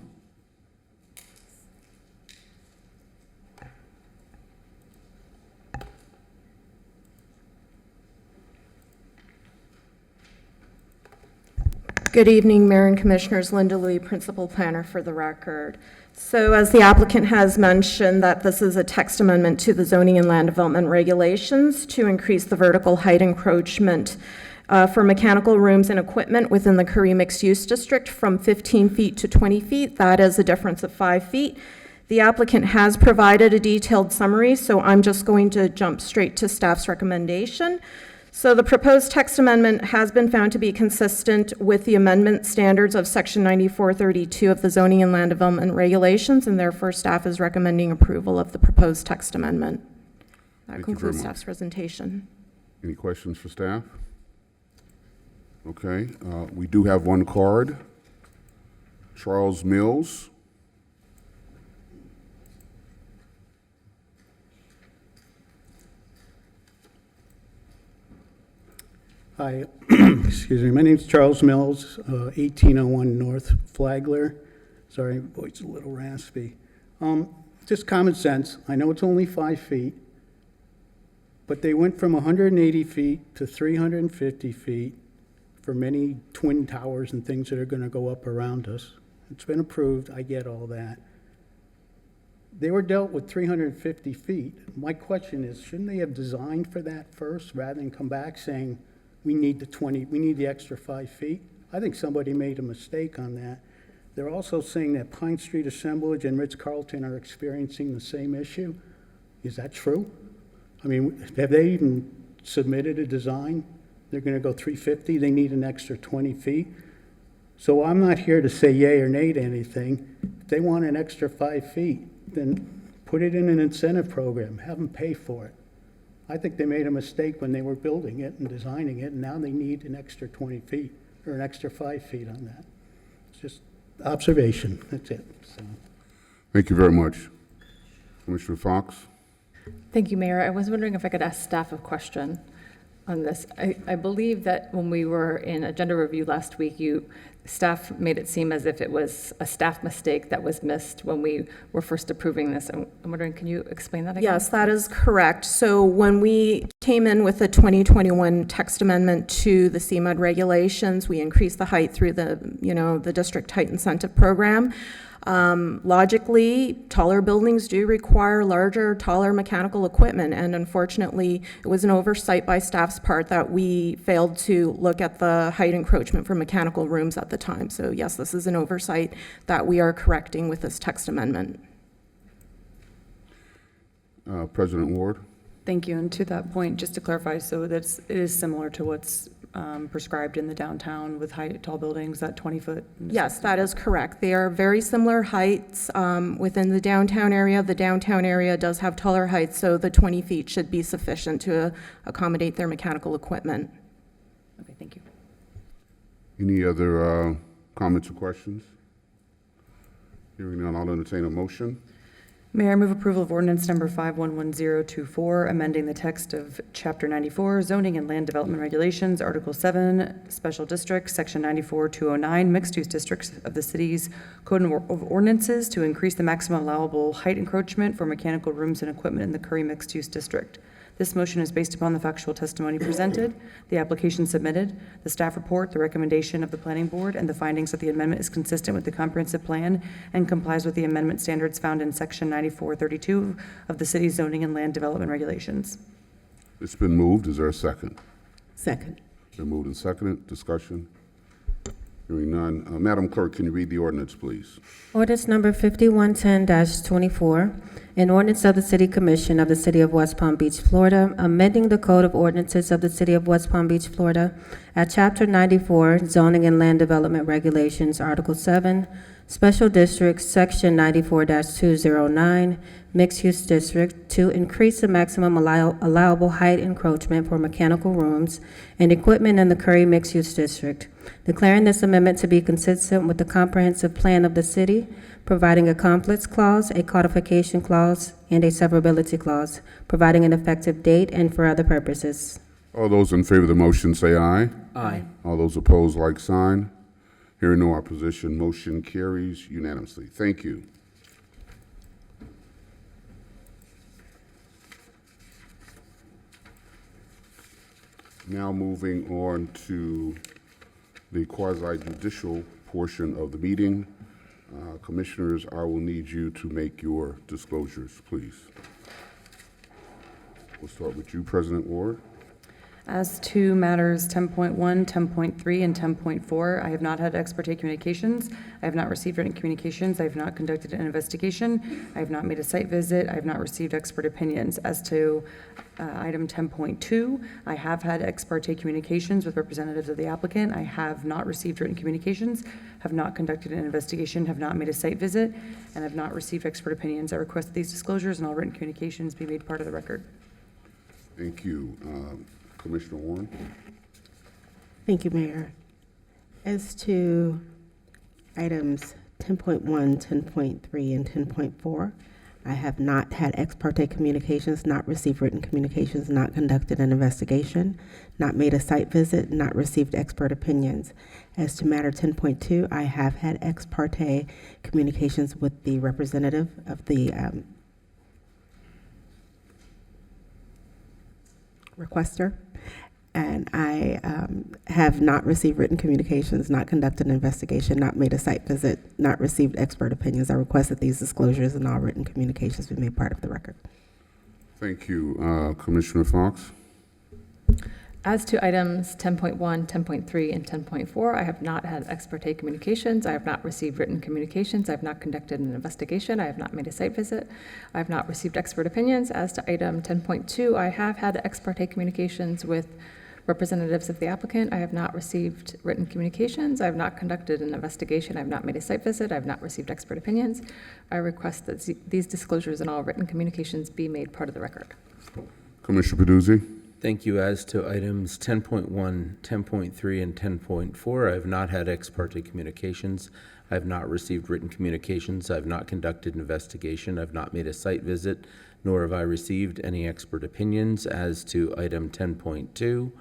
Good evening, Mayor and Commissioners. Linda Louie, Principal Planner for the record. So as the applicant has mentioned, that this is a text amendment to the zoning and land development regulations to increase the vertical height encroachment for mechanical rooms and equipment within the Curry Mixed Use District from 15 feet to 20 feet. That is a difference of 5 feet. The applicant has provided a detailed summary, so I'm just going to jump straight to staff's recommendation. So the proposed text amendment has been found to be consistent with the amendment standards of Section 9432 of the Zoning and Land Development Regulations, and therefore staff is recommending approval of the proposed text amendment. That concludes staff's presentation. Any questions for staff? Okay, we do have one card. Charles Mills. Hi, excuse me. My name's Charles Mills, 1801 North Flagler. Sorry, my voice is a little raspy. Just common sense. I know it's only 5 feet, but they went from 180 feet to 350 feet for many twin towers and things that are going to go up around us. It's been approved. I get all that. They were dealt with 350 feet. My question is, shouldn't they have designed for that first rather than come back saying, we need the extra 5 feet? I think somebody made a mistake on that. They're also saying that Pine Street Assemblage and Ritz-Carlton are experiencing the same issue. Is that true? I mean, have they even submitted a design? They're going to go 350, they need an extra 20 feet. So I'm not here to say yay or nay to anything. If they want an extra 5 feet, then put it in an incentive program, have them pay for it. I think they made a mistake when they were building it and designing it, and now they need an extra 20 feet or an extra 5 feet on that. It's just observation, that's it. So. Thank you very much. Commissioner Fox? Thank you, Mayor. I was wondering if I could ask staff a question on this. I believe that when we were in agenda review last week, staff made it seem as if it was a staff mistake that was missed when we were first approving this. I'm wondering, can you explain that again? Yes, that is correct. So when we came in with the 2021 text amendment to the CMUD regulations, we increased the height through the district height incentive program. Logically, taller buildings do require larger, taller mechanical equipment, and unfortunately, it was an oversight by staff's part that we failed to look at the height encroachment for mechanical rooms at the time. So yes, this is an oversight that we are correcting with this text amendment. President Ward? Thank you. And to that point, just to clarify, so it is similar to what's prescribed in the downtown with high, tall buildings, that 20-foot? Yes, that is correct. They are very similar heights within the downtown area. The downtown area does have taller heights, so the 20 feet should be sufficient to accommodate their mechanical equipment. Okay, thank you. Any other comments or questions? Hearing none, I'll entertain a motion. Mayor, I move approval of ordinance number 511024, amending the text of Chapter 94, Zoning and Land Development Regulations, Article 7, Special Districts, Section 94-209, Mixed-Use Districts of the city's Code of Ordinances to increase the maximum allowable height encroachment for mechanical rooms and equipment in the Curry Mixed-Use District. This motion is based upon the factual testimony presented, the application submitted, the staff report, the recommendation of the planning board, and the findings that the amendment is consistent with the comprehensive plan and complies with the amendment standards found in Section 9432 of the city's zoning and land development regulations. It's been moved. Is there a second? Second. Been moved and seconded. Discussion? Hearing none. Madam Clerk, can you read the ordinance, please? Ordinance number 5110-24, an ordinance of the City Commission of the City of West Palm Beach, Florida, amending the Code of Ordinances of the City of West Palm Beach, Florida, at Chapter 94, Zoning and Land Development Regulations, Article 7, Special Districts, Section 94-209, Mixed-Use District, to increase the maximum allowable height encroachment for mechanical rooms and equipment in the Curry Mixed-Use District, declaring this amendment to be consistent with the comprehensive plan of the city, providing a conflicts clause, a codification clause, and a severability clause, providing an effective date and for other purposes. All those in favor of the motion say aye. Aye. All those opposed, like sign. Hearing no opposition, motion carries unanimously. Thank you. Now moving on to the quasi-judicial portion of the meeting. Commissioners, I will need you to make your disclosures, please. We'll start with you, President Ward. As to matters 10.1, 10.3, and 10.4, I have not had ex parte communications. I have not received written communications. I have not conducted an investigation. I have not made a site visit. I have not received expert opinions. As to item 10.2, I have had ex parte communications with representatives of the applicant. I have not received written communications, have not conducted an investigation, have not made a site visit, and have not received expert opinions. I request that these disclosures and all written communications be made part of the record. Thank you. Commissioner Warren. Thank you, Mayor. As to items 10.1, 10.3, and 10.4, I have not had ex parte communications, not received written communications, not conducted an investigation, not made a site visit, not received expert opinions. As to matter 10.2, I have had ex parte communications with the representative of the requester, and I have not received written communications, not conducted an investigation, not made a site visit, not received expert opinions. I request that these disclosures and all written communications be made part of the record. Thank you. Commissioner Fox. As to items 10.1, 10.3, and 10.4, I have not had ex parte communications. I have not received written communications. I have not conducted an investigation. I have not made a site visit. I have not received expert opinions. As to item 10.2, I have had ex parte communications with representatives of the applicant. I have not received written communications. I have not conducted an investigation. I have not made a site visit. I have not received expert opinions. I request that these disclosures and all written communications be made part of the record. Commissioner Peduzzi. Thank you. As to items 10.1, 10.3, and 10.4, I have not had ex parte communications. I have not received written communications. I have not conducted an investigation. I have not made a site visit, nor have I received any expert opinions. As to item 10.2,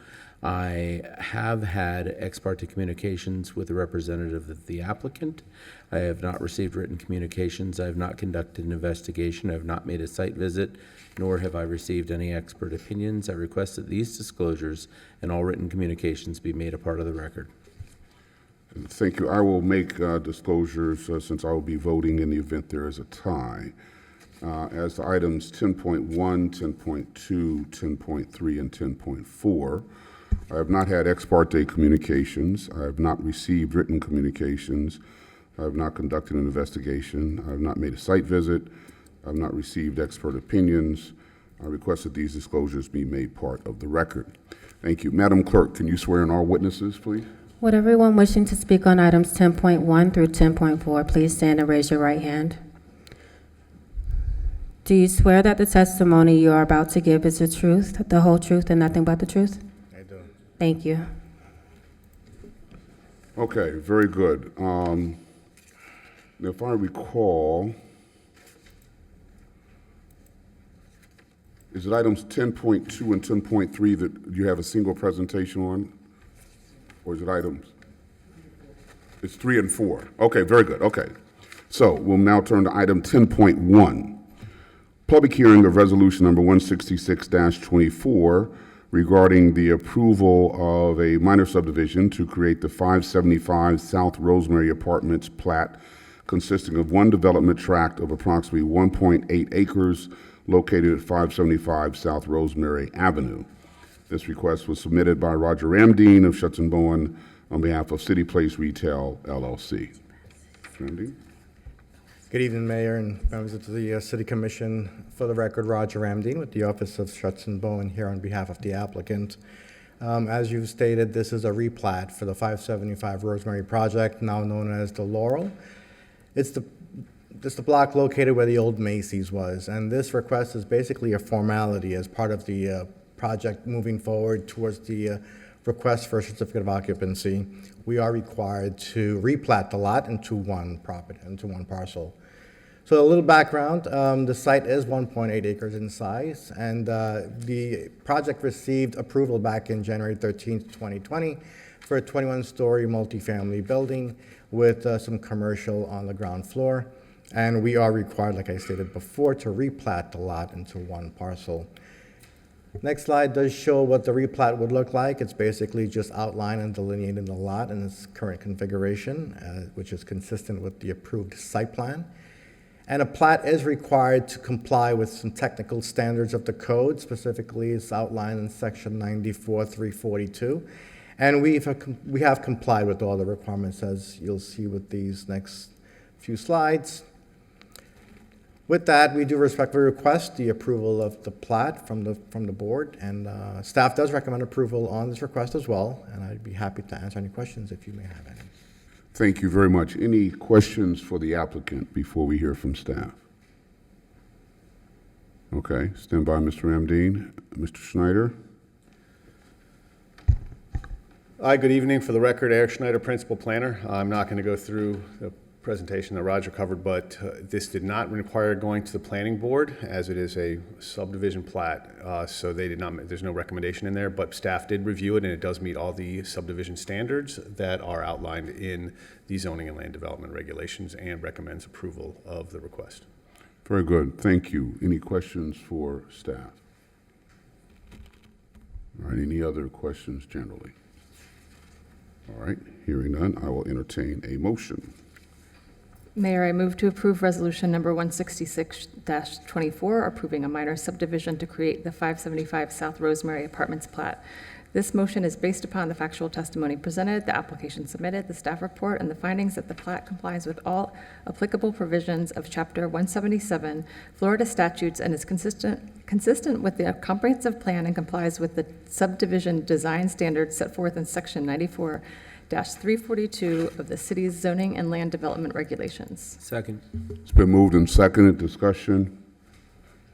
I have had ex parte communications with a representative of the applicant. I have not received written communications. I have not conducted an investigation. I have not made a site visit, nor have I received any expert opinions. I request that these disclosures and all written communications be made a part of the record. Thank you. I will make disclosures since I will be voting in the event there is a tie. As to items 10.1, 10.2, 10.3, and 10.4, I have not had ex parte communications. I have not received written communications. I have not conducted an investigation. I have not made a site visit. I have not received expert opinions. I request that these disclosures be made part of the record. Thank you. Madam Clerk, can you swear in our witnesses, please? Would everyone wishing to speak on items 10.1 through 10.4 please stand and raise your right hand? Do you swear that the testimony you are about to give is the truth, the whole truth, and nothing but the truth? I do. Thank you. Okay, very good. If I recall, is it items 10.2 and 10.3 that you have a single presentation on? Or is it items? It's 3 and 4. Okay, very good, okay. So we'll now turn to item 10.1. Public hearing of resolution number 166-24 regarding the approval of a minor subdivision to create the 575 South Rosemary Apartments plat consisting of one development tract of approximately 1.8 acres located at 575 South Rosemary Avenue. This request was submitted by Roger Ramdeen of Schutz & Bowen on behalf of City Place Retail, LLC. Mr. Ramdeen? Good evening, Mayor and members of the City Commission. For the record, Roger Ramdeen with the Office of Schutz & Bowen here on behalf of the applicant. As you've stated, this is a replat for the 575 Rosemary project, now known as the Laurel. It's the block located where the old Macy's was, and this request is basically a formality as part of the project moving forward towards the request for a certificate of occupancy. We are required to replat the lot into one property, into one parcel. So a little background, the site is 1.8 acres in size, and the project received approval back in January 13th, 2020 for a 21-story multifamily building with some commercial on the ground floor. And we are required, like I stated before, to replat the lot into one parcel. Next slide does show what the replat would look like. It's basically just outline and delineating the lot in its current configuration, which is consistent with the approved site plan. And a plat is required to comply with some technical standards of the code. Specifically, it's outlined in section 94-342. And we have complied with all the requirements, as you'll see with these next few slides. With that, we do respectfully request the approval of the plat from the board, and staff does recommend approval on this request as well, and I'd be happy to answer any questions if you may have any. Thank you very much. Any questions for the applicant before we hear from staff? Okay, stand by, Mr. Ramdeen. Mr. Schneider? Hi, good evening. For the record, Eric Schneider, Principal Planner. I'm not going to go through the presentation that Roger covered, but this did not require going to the planning board as it is a subdivision plat, so they did not, there's no recommendation in there, but staff did review it and it does meet all the subdivision standards that are outlined in the zoning and land development regulations and recommends approval of the request. Very good. Thank you. Any questions for staff? All right, any other questions generally? All right, hearing none, I will entertain a motion. Mayor, I move to approve resolution number 166-24, approving a minor subdivision to create the 575 South Rosemary Apartments plat. This motion is based upon the factual testimony presented, the application submitted, the staff report, and the findings that the plat complies with all applicable provisions of Chapter 177 Florida statutes and is consistent with the comprehensive plan and complies with the subdivision design standards set forth in Section 94-342 of the city's zoning and land development regulations. Second. It's been moved and seconded. Discussion?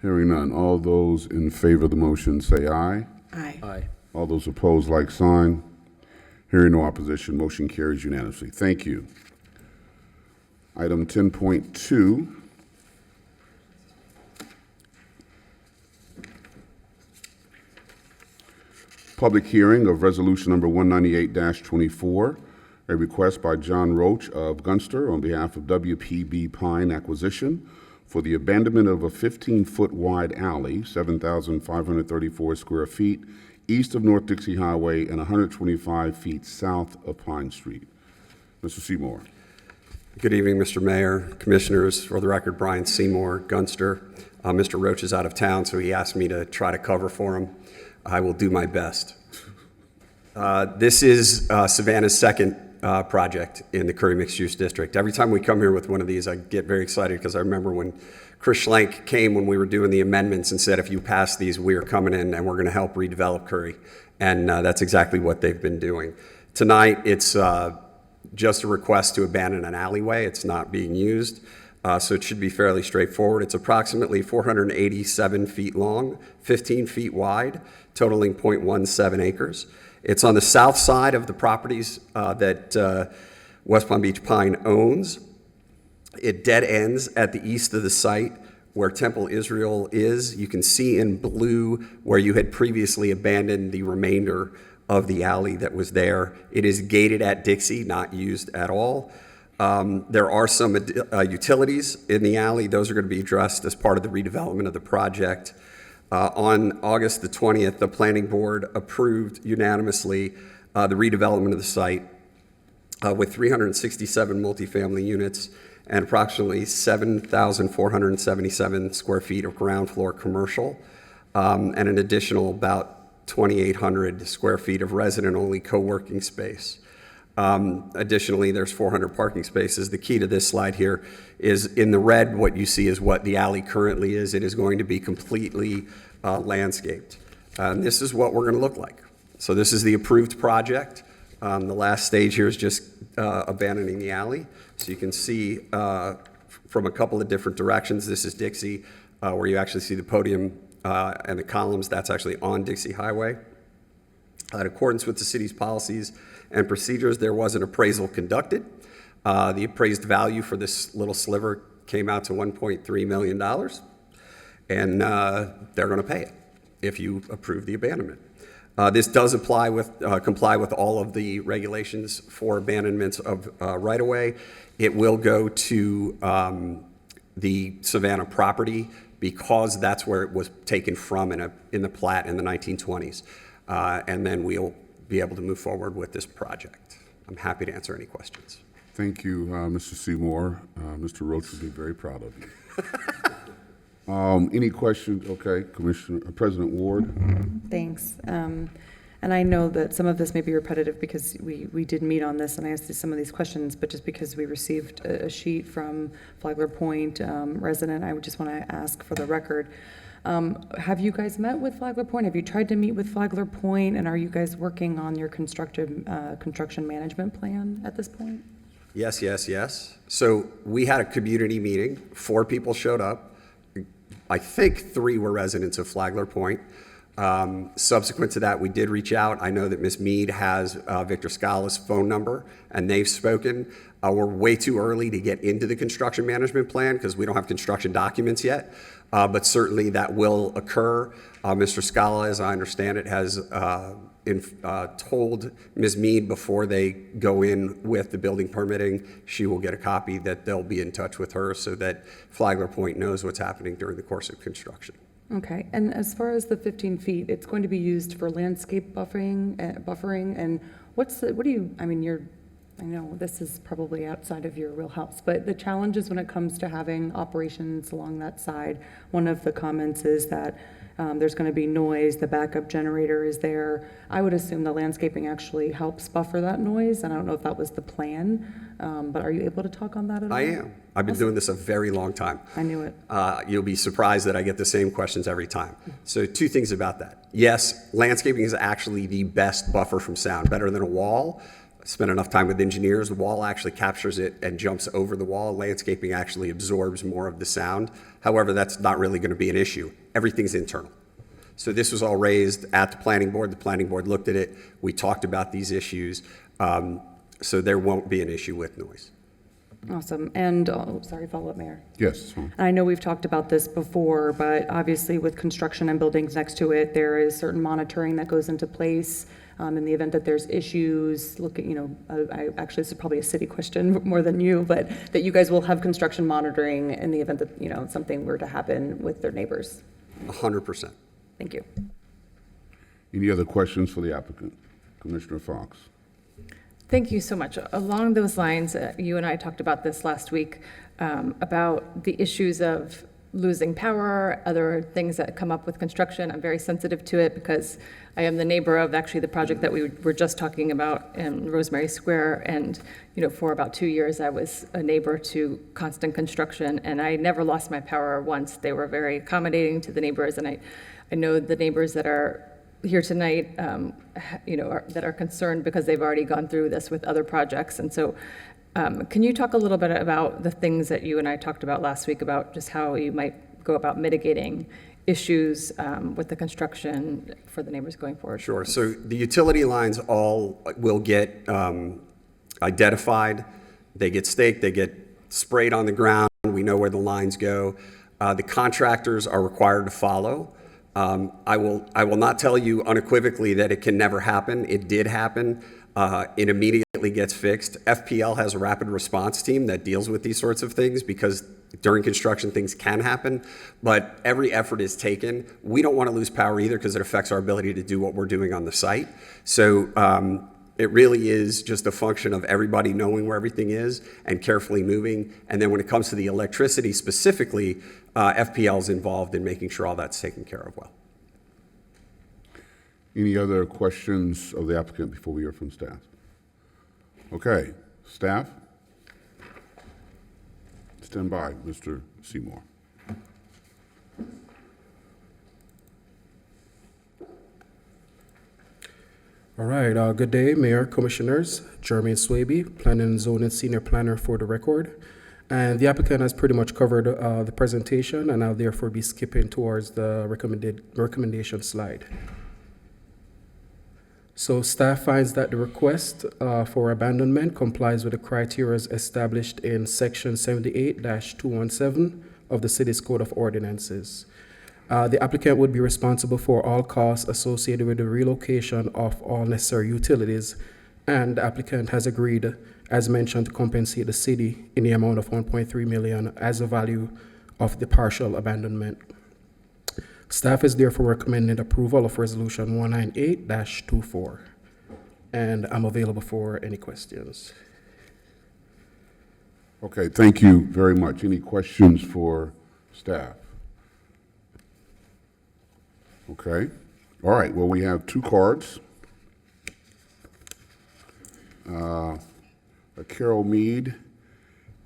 Hearing none. All those in favor of the motion say aye. Aye. Aye. All those opposed, like sign. Hearing no opposition, motion carries unanimously. Thank you. Item 10.2. Public hearing of resolution number 198-24, a request by John Roach of Gunster on behalf of WPB Pine Acquisition for the abandonment of a 15-foot wide alley, 7,534 square feet, east of North Dixie Highway and 125 feet south of Pine Street. Mr. Seymour. Good evening, Mr. Mayor, Commissioners. For the record, Brian Seymour, Gunster. Mr. Roach is out of town, so he asked me to try to cover for him. I will do my best. This is Savannah's second project in the Curry Mixed Use District. Every time we come here with one of these, I get very excited because I remember when Chris Schlenk came when we were doing the amendments and said, if you pass these, we are coming in and we're going to help redevelop Curry. And that's exactly what they've been doing. Tonight, it's just a request to abandon an alleyway. It's not being used, so it should be fairly straightforward. It's approximately 487 feet long, 15 feet wide, totaling 0.17 acres. It's on the south side of the properties that West Palm Beach Pine owns. It dead ends at the east of the site where Temple Israel is. You can see in blue where you had previously abandoned the remainder of the alley that was there. It is gated at Dixie, not used at all. There are some utilities in the alley. Those are going to be addressed as part of the redevelopment of the project. On August the 20th, the planning board approved unanimously the redevelopment of the site with 367 multifamily units and approximately 7,477 square feet of ground floor commercial, and an additional about 2,800 square feet of resident-only co-working space. Additionally, there's 400 parking spaces. The key to this slide here is in the red, what you see is what the alley currently is. It is going to be completely landscaped. This is what we're going to look like. So this is the approved project. The last stage here is just abandoning the alley. So you can see from a couple of different directions. This is Dixie, where you actually see the podium and the columns. That's actually on Dixie Highway. In accordance with the city's policies and procedures, there was an appraisal conducted. The appraised value for this little sliver came out to $1.3 million, and they're going to pay it if you approve the abandonment. This does comply with all of the regulations for abandonments of right-of-way. It will go to the Savannah property because that's where it was taken from in the plat in the 1920s. And then we'll be able to move forward with this project. I'm happy to answer any questions. Thank you, Mr. Seymour. Mr. Roach will be very proud of you. Any questions? Okay, President Ward. Thanks. And I know that some of this may be repetitive because we did meet on this and I asked some of these questions, but just because we received a sheet from Flagler Point resident, I would just want to ask for the record. Have you guys met with Flagler Point? Have you tried to meet with Flagler Point? And are you guys working on your construction management plan at this point? Yes. So we had a community meeting. 4 people showed up. I think 3 were residents of Flagler Point. Subsequent to that, we did reach out. I know that Ms. Mead has Victor Scala's phone number, and they've spoken. We're way too early to get into the construction management plan because we don't have construction documents yet, but certainly that will occur. Mr. Scala, as I understand it, has told Ms. Mead before they go in with the building permitting, she will get a copy, that they'll be in touch with her so that Flagler Point knows what's happening during the course of construction. Okay, and as far as the 15 feet, it's going to be used for landscape buffering, and I know this is probably outside of your wheelhouse, but the challenges when it comes to having operations along that side, one of the comments is that there's going to be noise, the backup generator is there. I would assume the landscaping actually helps buffer that noise, and I don't know if that was the plan, but are you able to talk on that at all? I am. I've been doing this a very long time. I knew it. You'll be surprised that I get the same questions every time. So 2 things about that. Yes, landscaping is actually the best buffer from sound, better than a wall. I spent enough time with engineers. The wall actually captures it and jumps over the wall. Landscaping actually absorbs more of the sound. However, that's not really going to be an issue. Everything's internal. So this was all raised at the planning board. The planning board looked at it. We talked about these issues. So there won't be an issue with noise. Awesome. And, follow-up, Mayor. Yes. I know we've talked about this before, but obviously with construction and buildings next to it, there is certain monitoring that goes into place in the event that there's issues. Actually, this is probably a city question more than you, but that you guys will have construction monitoring in the event that, something were to happen with their neighbors. 100%. Thank you. Any other questions for the applicant? Commissioner Fox. Thank you so much. Along those lines, you and I talked about this last week, about the issues of losing power, other things that come up with construction. I'm very sensitive to it because I am the neighbor of actually the project that we were just talking about in Rosemary Square. And, for about 2 years, I was a neighbor to constant construction, and I never lost my power once. They were very accommodating to the neighbors, and I know the neighbors that are here tonight, that are concerned because they've already gone through this with other projects. And so can you talk a little bit about the things that you and I talked about last week about just how you might go about mitigating issues with the construction for the neighbors going forward? Sure. So the utility lines all will get identified. They get staked. They get sprayed on the ground. We know where the lines go. The contractors are required to follow. I will not tell you unequivocally that it can never happen. It did happen. It immediately gets fixed. FPL has a rapid response team that deals with these sorts of things because during construction things can happen, but every effort is taken. We don't want to lose power either because it affects our ability to do what we're doing on the site. So it really is just a function of everybody knowing where everything is and carefully moving. And then when it comes to the electricity specifically, FPL is involved in making sure all that's taken care of well. Any other questions of the applicant before we hear from staff? Okay, staff? Stand by, Mr. Seymour. All right, good day, Mayor, Commissioners. Jermaine Swaby, Planning and Zoning Senior Planner for the record. And the applicant has pretty much covered the presentation, and I'll therefore be skipping towards the recommendation slide. So staff finds that the request for abandonment complies with the criteria established in Section 78-217 of the City's Code of Ordinances. The applicant would be responsible for all costs associated with the relocation of all necessary utilities, and the applicant has agreed, as mentioned, to compensate the city in the amount of $1.3 million as the value of the partial abandonment. Staff is therefore recommending approval of Resolution 198-24, and I'm available for any questions. Okay, thank you very much. Any questions for staff? Okay. All right, well, we have two cards. Carol Mead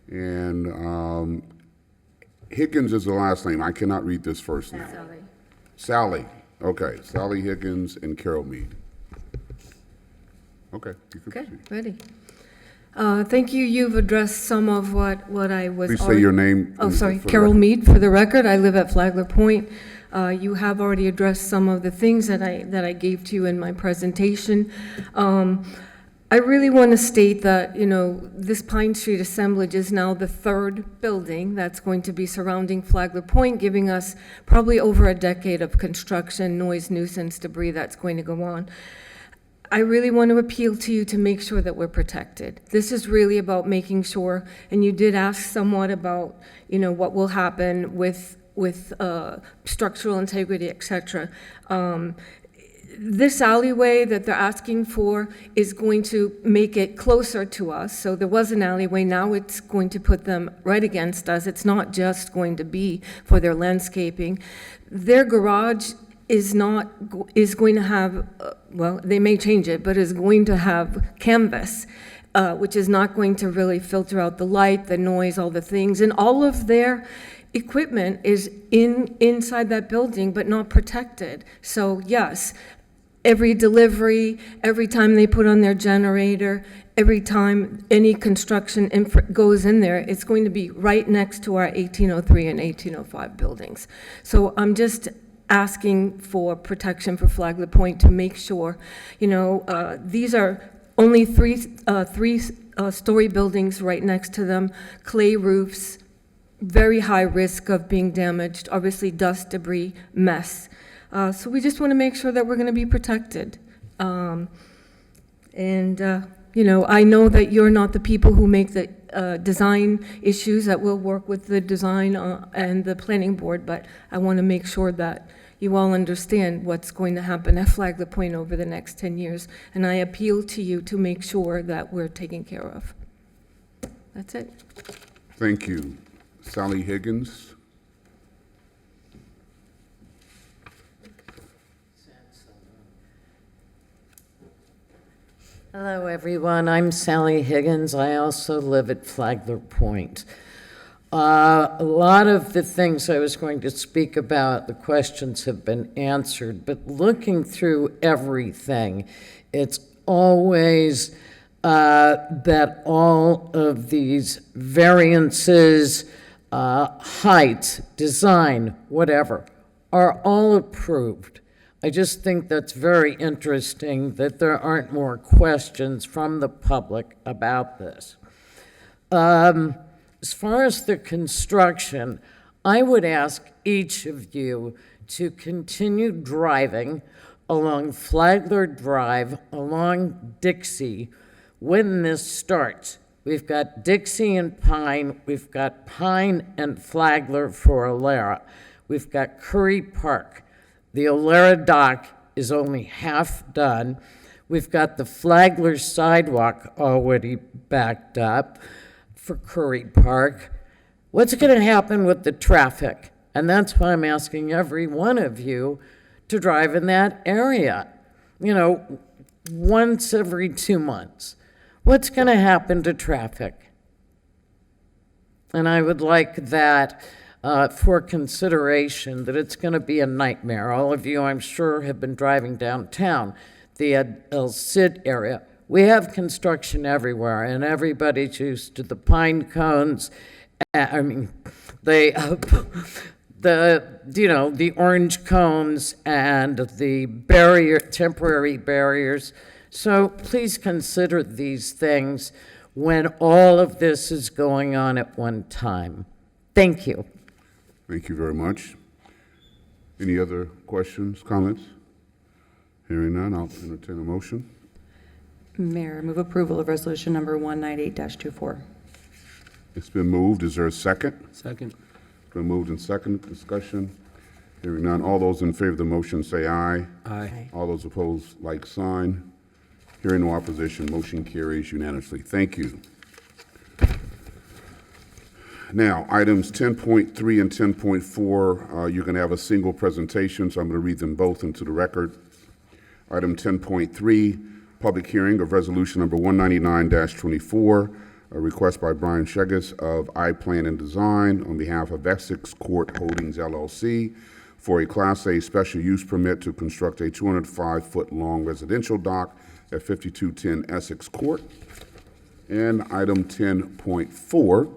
and Higgins is the last name. I cannot read this first name. Sally. Okay, Sally Higgins and Carol Mead. Okay, you can Okay, proceed. ready. Thank you. You've addressed some of what I was. Please say your name. Oh, sorry, for the Carol record. Mead, for the record. I live at Flagler Point. You have already addressed some of the things that I gave to you in my presentation. I really want to state that, this Pine Street assemblage is now the third building that's going to be surrounding Flagler Point, giving us probably over a decade of construction, noise, nuisance, debris that's going to go on. I really want to appeal to you to make sure that we're protected. This is really about making sure, and you did ask somewhat about, what will happen with structural integrity, et cetera. This alleyway that they're asking for is going to make it closer to us. So there was an alleyway, now it's going to put them right against us. It's not just going to be for their landscaping. Their garage is going to have, well, they may change it, but is going to have canvas, which is not going to really filter out the light, the noise, all the things. And all of their equipment is inside that building, but not protected. So yes, every delivery, every time they put on their generator, every time any construction goes in there, it's going to be right next to our 1803 and 1805 buildings. So I'm just asking for protection for Flagler Point to make sure, these are only three-story buildings right next to them, clay roofs, very high risk of being damaged, obviously dust, debris, mess. So we just want to make sure that we're going to be protected. I know that you're not the people who make the design issues, that will work with the design and the planning board, but I want to make sure that you all understand what's going to happen at Flagler Point over the next 10 years. And I appeal to you to make sure that we're taken care of. That's it. Thank you. Sally Higgins. Hello, everyone. I'm Sally Higgins. I also live at Flagler Point. A lot of the things I was going to speak about, the questions have been answered, but looking through everything, it's always that all of these variances, height, design, whatever, are all approved. I just think that's very interesting that there aren't more questions from the public about this. As far as the construction, I would ask each of you to continue driving along Flagler Drive, along Dixie, when this starts. We've got Dixie and Pine, we've got Pine and Flagler for Alara, we've got Curry Park. The Alara dock is only half done. We've got the Flagler sidewalk already backed up for Curry Park. What's going to happen with the traffic? And that's why I'm asking every one of you to drive in that area, you know, once every 2 months. What's going to happen to traffic? And I would like that for consideration, that it's going to be a nightmare. All of you, I'm sure, have been driving downtown, the El Cid area. We have construction everywhere, and everybody's used to the pine cones. I mean, the orange cones and the temporary barriers. So please consider these things when all of this is going on at one time. Thank you. Thank you very much. Any other questions, comments? Hearing none, I'll entertain a motion. Mayor, move approval of resolution number 198-24. It's been moved. Is there a second? Second. It's been moved and seconded. Discussion. Hearing none. All those in favor of the motion say aye. Aye. All those opposed, like sign. Hearing no opposition, motion carries unanimously. Thank you. Now, items 10.3 and 10.4, you're going to have a single presentation, so I'm going to read them both into the record. Item 10.3, public hearing of resolution number 199-24, a request by Brian Shegas of iPlan and Design on behalf of Essex Court Holdings LLC for a Class A special use permit to construct a 205-foot-long residential dock at 5210 Essex Court. And item 10.4,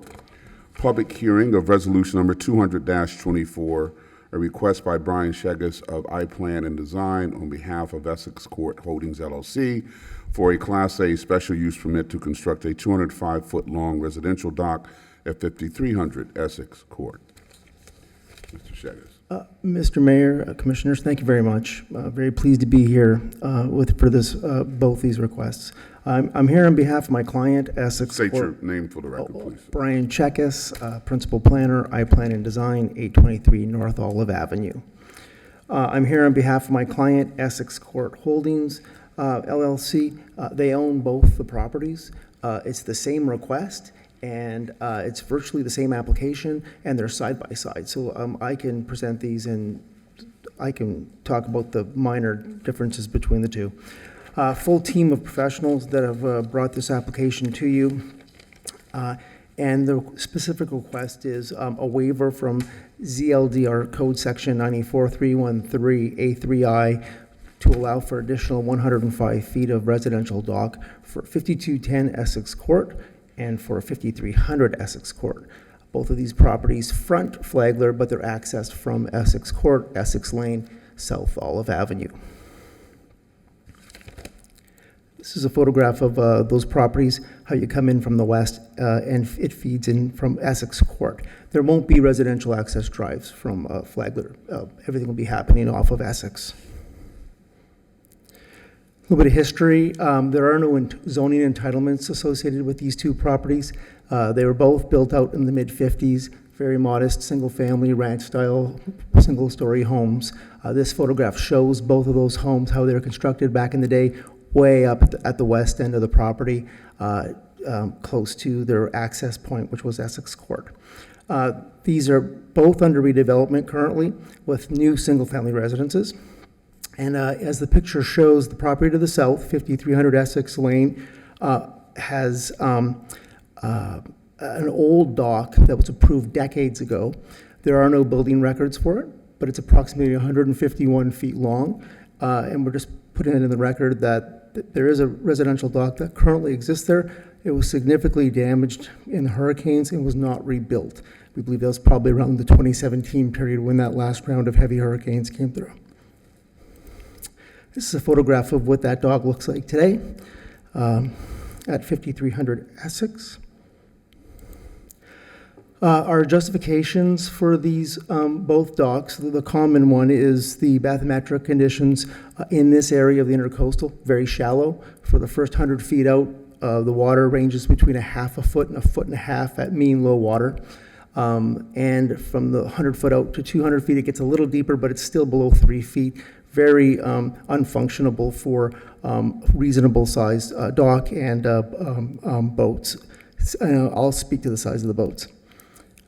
public hearing of resolution number 200-24, a request by Brian Shegas of iPlan and Design on behalf of Essex Court Holdings LLC for a Class A special use permit to construct a 205-foot-long residential dock at 5300 Essex Court. Mr. Shegas. Mr. Mayor, Commissioners, thank you very much. Very pleased to be here for both these requests. I'm here on behalf of my client, Essex State Court. your name for the record, please. Brian Chekas, Principal Planner, iPlan and Design, 823 North Olive Avenue. I'm here on behalf of my client, Essex Court Holdings, LLC. They own both the properties. It's the same request, and it's virtually the same application, and they're side by side. So I can present these, and I can talk about the minor differences between the two. Full team of professionals that have brought this application to you. And the specific request is a waiver from ZLDR Code Section 94313A3I to allow for additional 105 feet of residential dock for 5210 Essex Court and for 5300 Essex Court. Both of these properties front Flagler, but they're accessed from Essex Court, Essex Lane, South Olive Avenue. This is a photograph of those properties, how you come in from the west, and it feeds in from Essex Court. There won't be residential access drives from Flagler. Everything will be happening off of Essex. A little bit of history. There are no zoning entitlements associated with these two properties. They were both built out in the mid-50s, very modest, single-family, ranch-style, single-story homes. This photograph shows both of those homes, how they were constructed back in the day, way up at the west end of the property, close to their access point, which was Essex Court. These are both under redevelopment currently with new single-family residences. And as the picture shows, the property to the south, 5300 Essex Lane, has an old dock that was approved decades ago. There are no building records for it, but it's approximately 151 feet long. And we're just putting it in the record that there is a residential dock that currently exists there. It was significantly damaged in the hurricanes and was not rebuilt. We believe that was probably around the 2017 period when that last round of heavy hurricanes came through. This is a photograph of what that dock looks like today at 5300 Essex. Our justifications for these both docks, the common one is the bathymetric conditions in this area of the intercoastal, very shallow. For the first 100 feet out, the water ranges between a half a foot and a foot and a half at mean low water. And from the 100 foot out to 200 feet, it gets a little deeper, but it's still below 3 feet. Very unfunctionable for reasonable sized dock and boats. I'll speak to the size of the boats.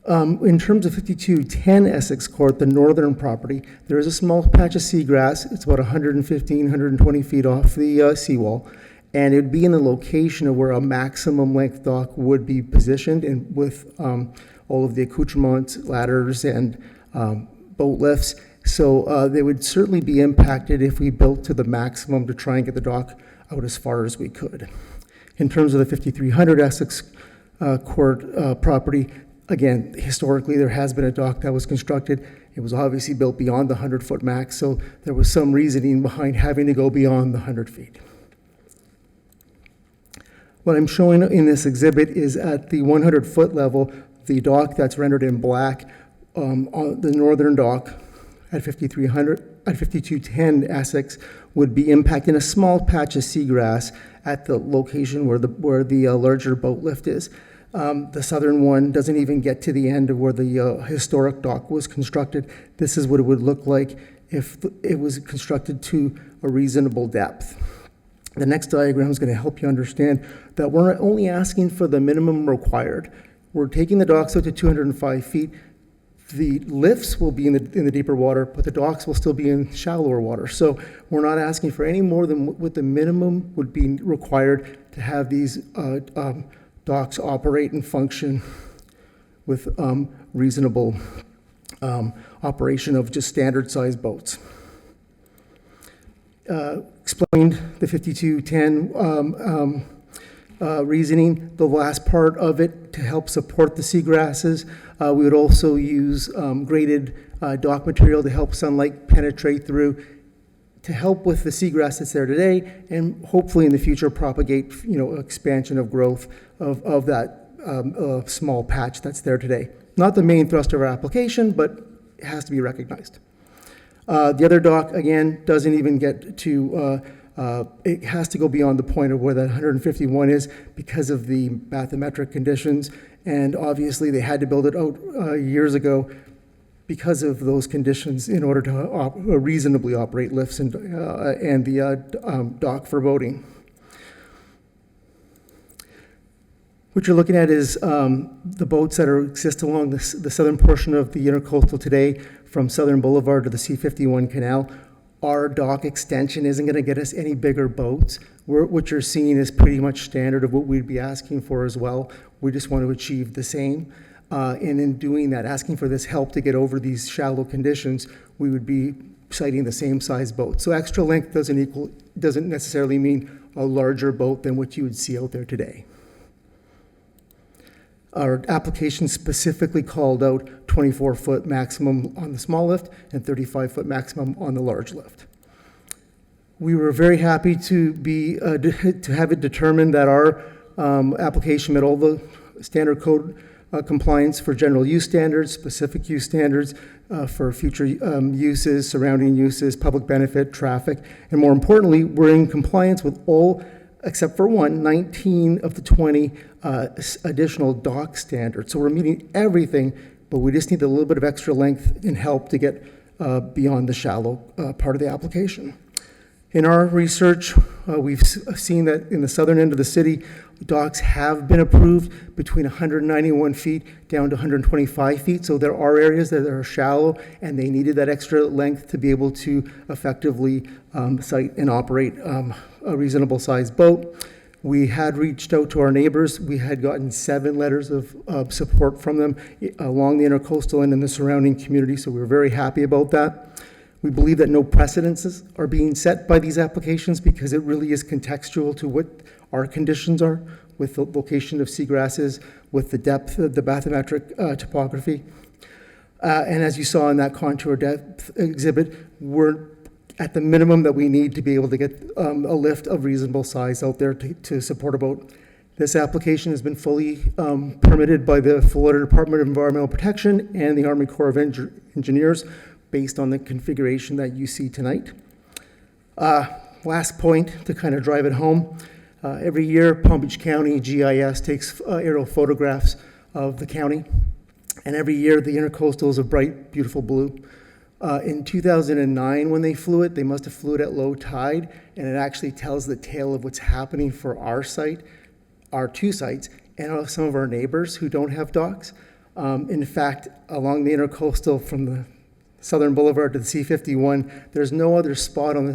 In terms of 5210 Essex Court, the northern property, there is a small patch of seagrass. It's about 115, 120 feet off the seawall, and it would be in the location of where a maximum length dock would be positioned, and with all of the accoutrements, ladders, and boat lifts. So they would certainly be impacted if we built to the maximum to try and get the dock out as far as we could. In terms of the 5300 Essex Court property, again, historically, there has been a dock that was constructed. It was obviously built beyond the 100-foot max, so there was some reasoning behind having to go beyond the 100 feet. What I'm showing in this exhibit is at the 100-foot level, the dock that's rendered in black, on the northern dock at 5210 Essex would be impacting a small patch of seagrass at the location where the larger boat lift is. The southern one doesn't even get to the end of where the historic dock was constructed. This is what it would look like if it was constructed to a reasonable depth. The next diagram is going to help you understand that we're only asking for the minimum required. We're taking the docks out to 205 feet. The lifts will be in the deeper water, but the docks will still be in shallower water. So we're not asking for any more than what the minimum would be required to have these docks operate and function with reasonable operation of just standard sized boats. Explained the 5210 reasoning. The last part of it, to help support the seagrasses, we would also use graded dock material to help sunlight penetrate through, to help with the seagrass that's there today, and hopefully in the future propagate, expansion of growth of that small patch that's there today. Not the main thrust of our application, but it has to be recognized. The other dock, again, doesn't even get to, it has to go beyond the point of where that 151 is because of the bathymetric conditions, and obviously they had to build it out years ago because of those conditions in order to reasonably operate lifts and the dock for boating. What you're looking at is the boats that exist along the southern portion of the intercoastal today from Southern Boulevard to the C51 Canal. Our dock extension isn't going to get us any bigger boats. What you're seeing is pretty much standard of what we'd be asking for as well. We just want to achieve the same. And in doing that, asking for this help to get over these shallow conditions, we would be citing the same size boat. So extra length doesn't necessarily mean a larger boat than what you would see out there today. Our application specifically called out 24-foot maximum on the small lift and 35-foot maximum on the large lift. We were very happy to have it determined that our application met all the standard code compliance for general use standards, specific use standards for future uses, surrounding uses, public benefit, traffic, and more importantly, we're in compliance with all, except for 19 of the 20 additional dock standards. So we're meeting everything, but we just need a little bit of extra length and help to get beyond the shallow part of the application. In our research, we've seen that in the southern end of the city, docks have been approved between 191 feet down to 125 feet. So there are areas that are shallow and they needed that extra length to be able to effectively site and operate a reasonable sized boat. We had reached out to our neighbors. We had gotten 7 letters of support from them along the intercoastal and in the surrounding community. So we were very happy about that. We believe that no precedences are being set by these applications because it really is contextual to what our conditions are with the location of seagrasses, with the depth of the bathymetric topography. And as you saw in that contour depth exhibit, we're at the minimum that we need to be able to get a lift of reasonable size out there to support a boat. This application has been fully permitted by the Florida Department of Environmental Protection and the Army Corps of Engineers, based on the configuration that you see tonight. Last point to kind of drive it home. Every year, Palm Beach County GIS takes aerial photographs of the county. And every year, the intercoastal is a bright, beautiful blue. In 2009, when they flew it, they must have flew it at low tide, and it actually tells the tale of what's happening for our site, our 2 sites, and some of our neighbors who don't have docks. In fact, along the intercoastal from the Southern Boulevard to the C-51, there's no other spot on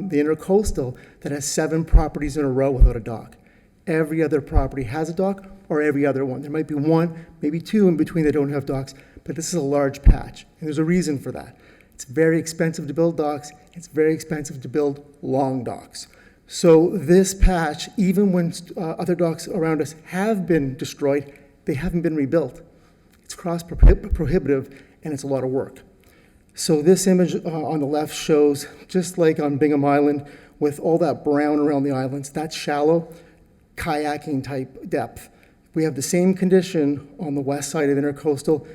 the intercoastal that has 7 properties in a row without a dock. Every other property has a dock, or every other one. There might be 1, maybe 2 in between that don't have docks, but this is a large patch, and there's a reason for that. It's very expensive to build docks. It's very expensive to build long docks. So this patch, even when other docks around us have been destroyed, they haven't been rebuilt. It's cost prohibitive, and it's a lot of work. So this image on the left shows, just like on Bingham Island, with all that brown around the islands, that's shallow, kayaking type depth. We have the same condition on the west side of Intercoastal.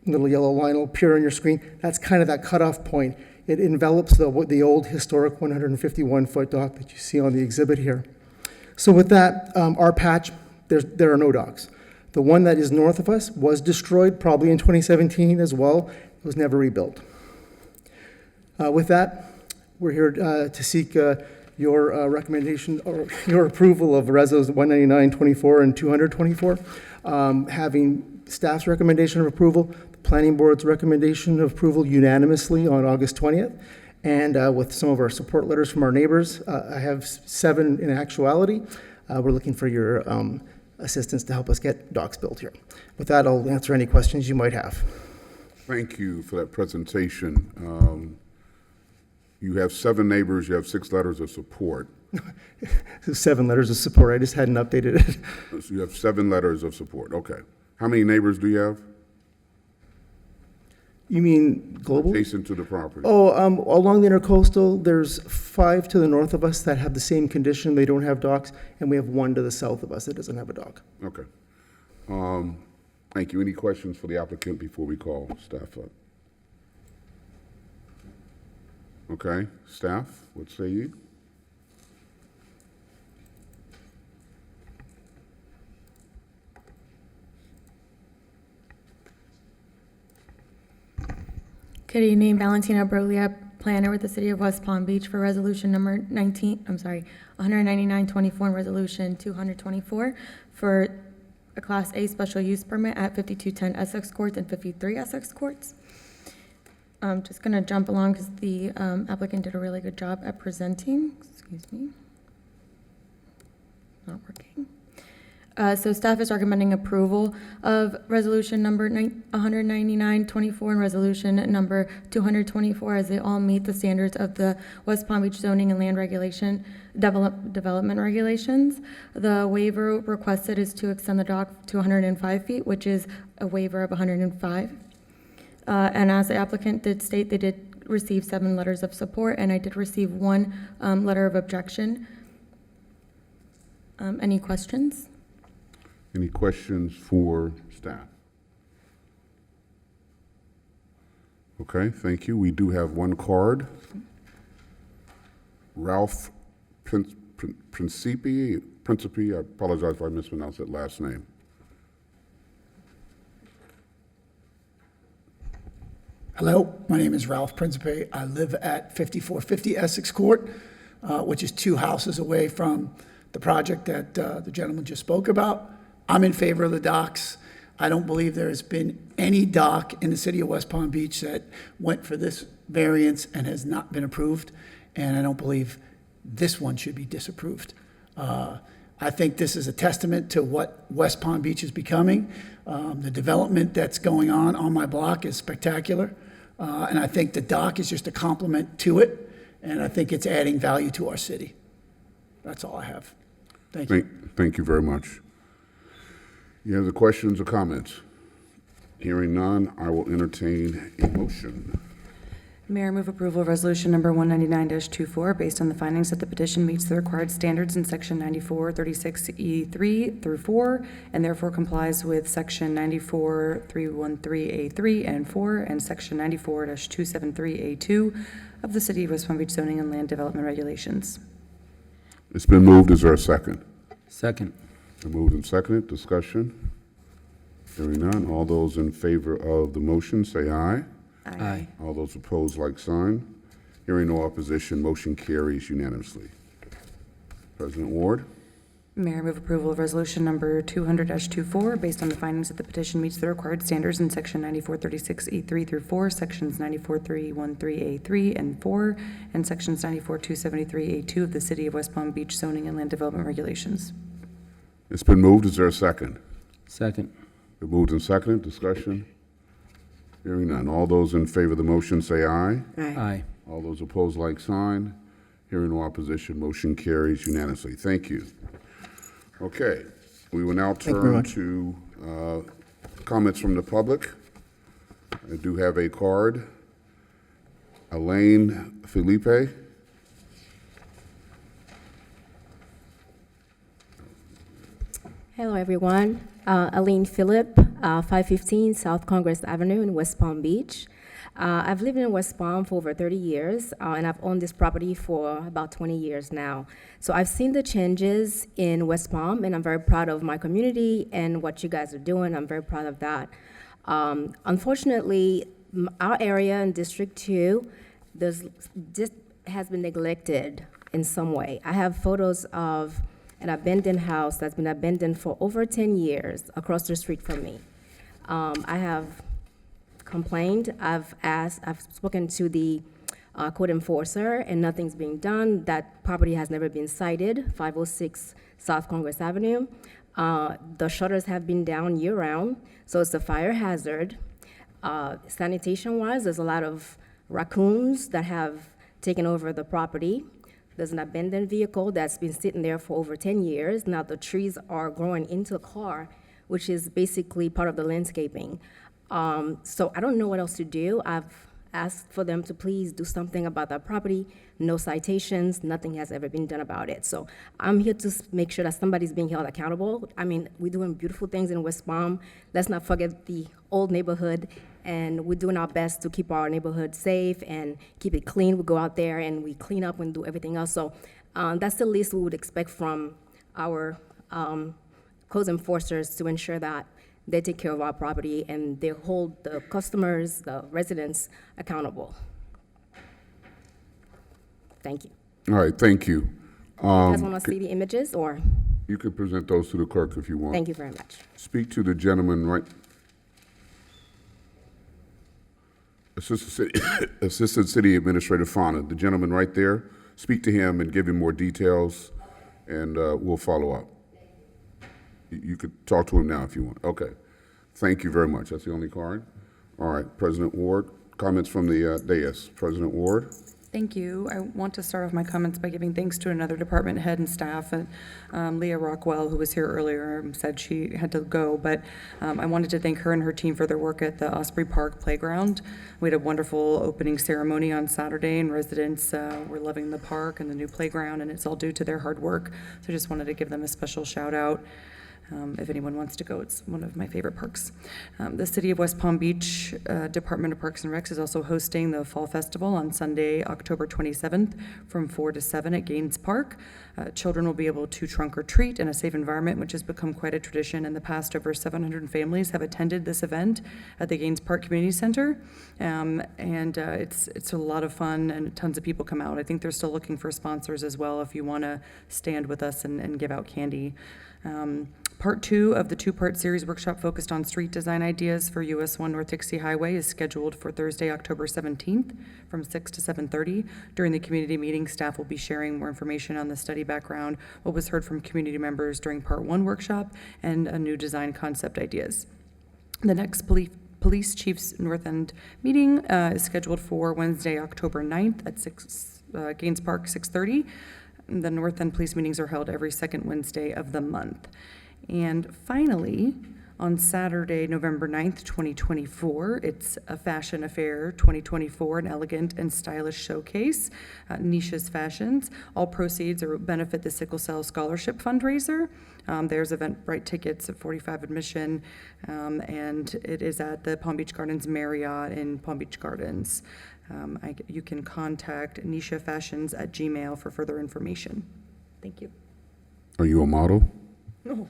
Little yellow line will appear on your screen. That's kind of that cutoff point. It envelops the old historic 151-foot dock that you see on the exhibit here. So with that, our patch, there are no docks. The one that is north of us was destroyed probably in 2017 as well. It was never rebuilt. With that, we're here to seek your recommendation or your approval of Resos 199-24 and 224. Having staff's recommendation of approval, the planning board's recommendation of approval unanimously on August 20th, and with some of our support letters from our neighbors. I have 7 in actuality. We're looking for your assistance to help us get docks built here. With that, I'll answer any questions you might have. Thank you for that presentation. You have 7 neighbors, you have 6 letters of support. 7 letters of support, I just hadn't updated it. So you have 7 letters of support, okay. How many neighbors do you have? You mean global? Adjacent to the property? Oh, along the intercoastal, there's 5 to the north of us that have the same condition. They don't have docks, and we have 1 to the south of us that doesn't have a dock. Okay. Thank you. Any questions for the applicant before we call staff up? Okay, staff, what say you? Good evening, Valentina Broglia, planner with the City of West Palm Beach for resolution number 199-24 and resolution 224 for a Class A special use permit at 5210 Essex Courts and 53 Essex Courts. I'm just going to jump along because the applicant did a really good job at presenting. Excuse me. Not working. So staff is recommending approval of resolution number 199-24 and resolution number 224 as they all meet the standards of the West Palm Beach zoning and land regulation development regulations. The waiver requested is to extend the dock to 105 feet, which is a waiver of 105. And as the applicant did state, they did receive 7 letters of support, and I did receive 1 letter of objection. Any questions? Any questions for staff? Okay, thank you. We do have 1 card. Ralph Principe, I apologize if I mispronounced that last name. Hello, my name is Ralph Principe. I live at 5450 Essex Court, which is 2 houses away from the project that the gentleman just spoke about. I'm in favor of the docks. I don't believe there has been any dock in the city of West Palm Beach that went for this variance and has not been approved, and I don't believe this one should be disapproved. I think this is a testament to what West Palm Beach is becoming. The development that's going on my block is spectacular, and I think the dock is just a complement to it, and I think it's adding value to our city. That's all I have. Thank you. Thank you very much. Any other questions or comments? Hearing none, I will entertain a motion. Mayor, move approval of resolution number 199-24 based on the findings that the petition meets the required standards in section 9436E3 through 4 and therefore complies with section 94313A3 and 4 and section 94-273A2 of the City of West Palm Beach zoning and land development regulations. It's been moved. Is there a second? Second. Been moved and seconded. Discussion? Hearing none. All those in favor of the motion say aye. Aye. All those opposed, like sign. Hearing no opposition, motion carries unanimously. President Ward. Mayor, move approval of resolution number 200-24 based on the findings that the petition meets the required standards in section 9436E3 through 4, sections 94313A3 and 4, and sections 94273A2 of the City of West Palm Beach zoning and land development regulations. It's been moved. Is there a second? Second. Been moved and seconded. Discussion? Hearing none. All those in favor of the motion say aye. Aye. All those opposed, like sign. Hearing no opposition, motion carries unanimously. Thank you. Okay, we will now turn to comments from the public. I do have a card. Elaine Felipe. Hello, everyone. Aline Phillip, 515 South Congress Avenue in West Palm Beach. I've lived in West Palm for over 30 years, and I've owned this property for about 20 years now. So I've seen the changes in West Palm, and I'm very proud of my community and what you guys are doing. I'm very proud of that. Unfortunately, our area in District 2 this has been neglected in some way. I have photos of an abandoned house that's been abandoned for over 10 years across the street from me. I have complained, I've spoken to the code enforcer, and nothing's being done. That property has never been cited, 506 South Congress Avenue. The shutters have been down year-round, so it's a fire hazard. Sanitation-wise, there's a lot of raccoons that have taken over the property. There's an abandoned vehicle that's been sitting there for over 10 years. Now the trees are growing into the car, which is basically part of the landscaping. So I don't know what else to do. I've asked for them to please do something about that property. No citations, nothing has ever been done about it. So I'm here to make sure that somebody's being held accountable. I mean, we're doing beautiful things in West Palm. Let's not forget the old neighborhood, and we're doing our best to keep our neighborhood safe and keep it clean. We go out there and we clean up and do everything else. So that's the least we would expect from our code enforcers, to ensure that they take care of our property and they hold the customers, the residents accountable. Thank you. All right, thank you. You guys want to see the images, or? You could present those to the clerk if you want. Thank you very much. Speak to the gentleman right. Assistant City Administrator Fauna, the gentleman right there. Speak to him and give him more details, and we'll follow up. You could talk to him now if you want. Okay. Thank you very much. That's the only card. All right, President Ward. Comments from the dais. President Ward. Thank you. I want to start off my comments by giving thanks to another department head and staff. Leah Rockwell, who was here earlier, said she had to go, but I wanted to thank her and her team for their work at the Osprey Park Playground. We had a wonderful opening ceremony on Saturday, and residents were loving the park and the new playground, and it's all due to their hard work. So I just wanted to give them a special shout out. If anyone wants to go, it's one of my favorite parks. The City of West Palm Beach Department of Parks and Recs is also hosting the Fall Festival on Sunday, October 27th from 4 to 7 at Gaines Park. Children will be able to trunk or treat in a safe environment, which has become quite a tradition. In the past, over 700 families have attended this event at the Gaines Park Community Center. It's a lot of fun, and tons of people come out. I think they're still looking for sponsors as well if you want to stand with us and give out candy. Part 2 of the 2-part series workshop focused on street design ideas for US 1 North Dixie Highway is scheduled for Thursday, October 17th from 6 to 7:30. During the community meeting, staff will be sharing more information on the study background, what was heard from community members during Part 1 workshop, and a new design concept ideas. The next Police Chiefs North End meeting is scheduled for Wednesday, October 9th at Gaines Park, 6:30. The North End Police meetings are held every second Wednesday of the month. And finally, on Saturday, November 9th, 2024, it's a Fashion Affair 2024, an elegant and stylish showcase, Nisha's Fashions. All proceeds benefit the Sickle Cell Scholarship Fundraiser. There's Eventbrite tickets at $45 admission, and it is at the Palm Beach Gardens Marriott in Palm Beach Gardens. You can contact Nisha Fashions at Gmail for further information. Thank you. Are you a model? No.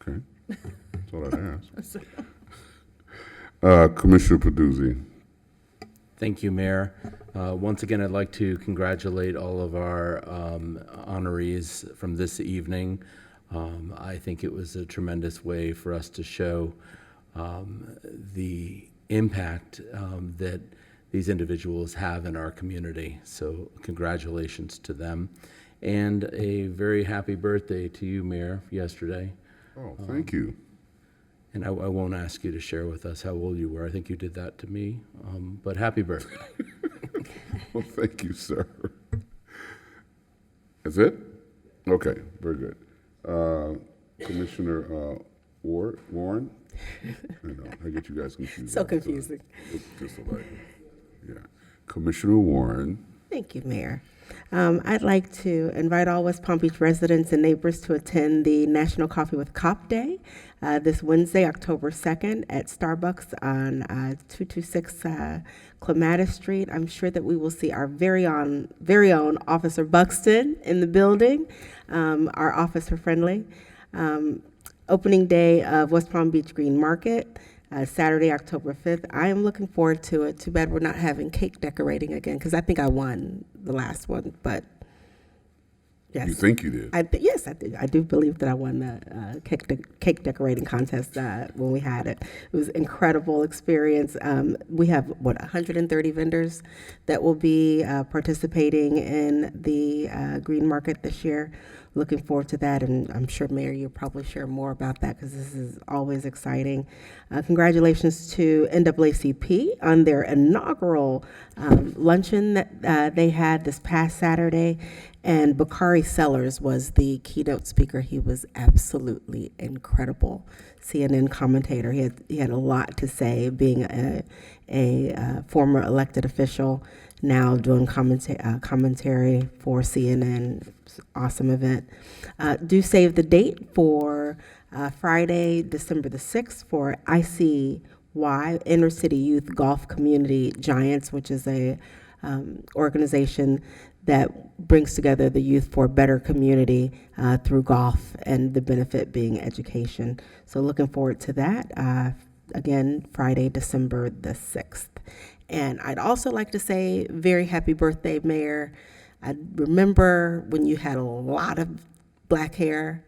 Okay. That's all I'd ask. Commissioner Peduzzi. Thank you, Mayor. Once again, I'd like to congratulate all of our honorees from this evening. I think it was a tremendous way for us to show the impact that these individuals have in our community. So congratulations to them. And a very happy birthday to you, Mayor, yesterday. Oh, thank you. And I won't ask you to share with us how old you were. I think you did that to me. But happy birthday. Well, thank you, sir. Is it? Okay, very good. Commissioner Warren? I know, I get you guys confused. So confusing. Just like, yeah. Commissioner Warren. Thank you, Mayor. I'd like to invite all West Palm Beach residents and neighbors to attend the National Coffee with Cop Day this Wednesday, October 2nd at Starbucks on 226 Clematis Street. I'm sure that we will see our very own Officer Buxton in the building, our officer friendly. Opening day of West Palm Beach Green Market, Saturday, October 5th. I am looking forward to it. Too bad we're not having cake decorating again, because I think I won the last one, but yes. You think you did? Yes, I did. I do believe that I won the cake decorating contest when we had it. It was an incredible experience. We have, 130 vendors that will be participating in the Green Market this year. Looking forward to that, and I'm sure, Mayor, you'll probably share more about that because this is always exciting. Congratulations to NAACP on their inaugural luncheon that they had this past Saturday, and Bakari Sellers was the keynote speaker. He was absolutely incredible. CNN commentator. He had a lot to say, being a former elected official, now doing commentary for CNN. Awesome event. Do save the date for Friday, December the 6th for ICY, Inner City Youth Golf Community Giants, which is a organization that brings together the youth for a better community through golf, and the benefit being education. So looking forward to that. Again, Friday, December the 6th. And I'd also like to say very happy birthday, Mayor. I remember when you had a lot of black hair.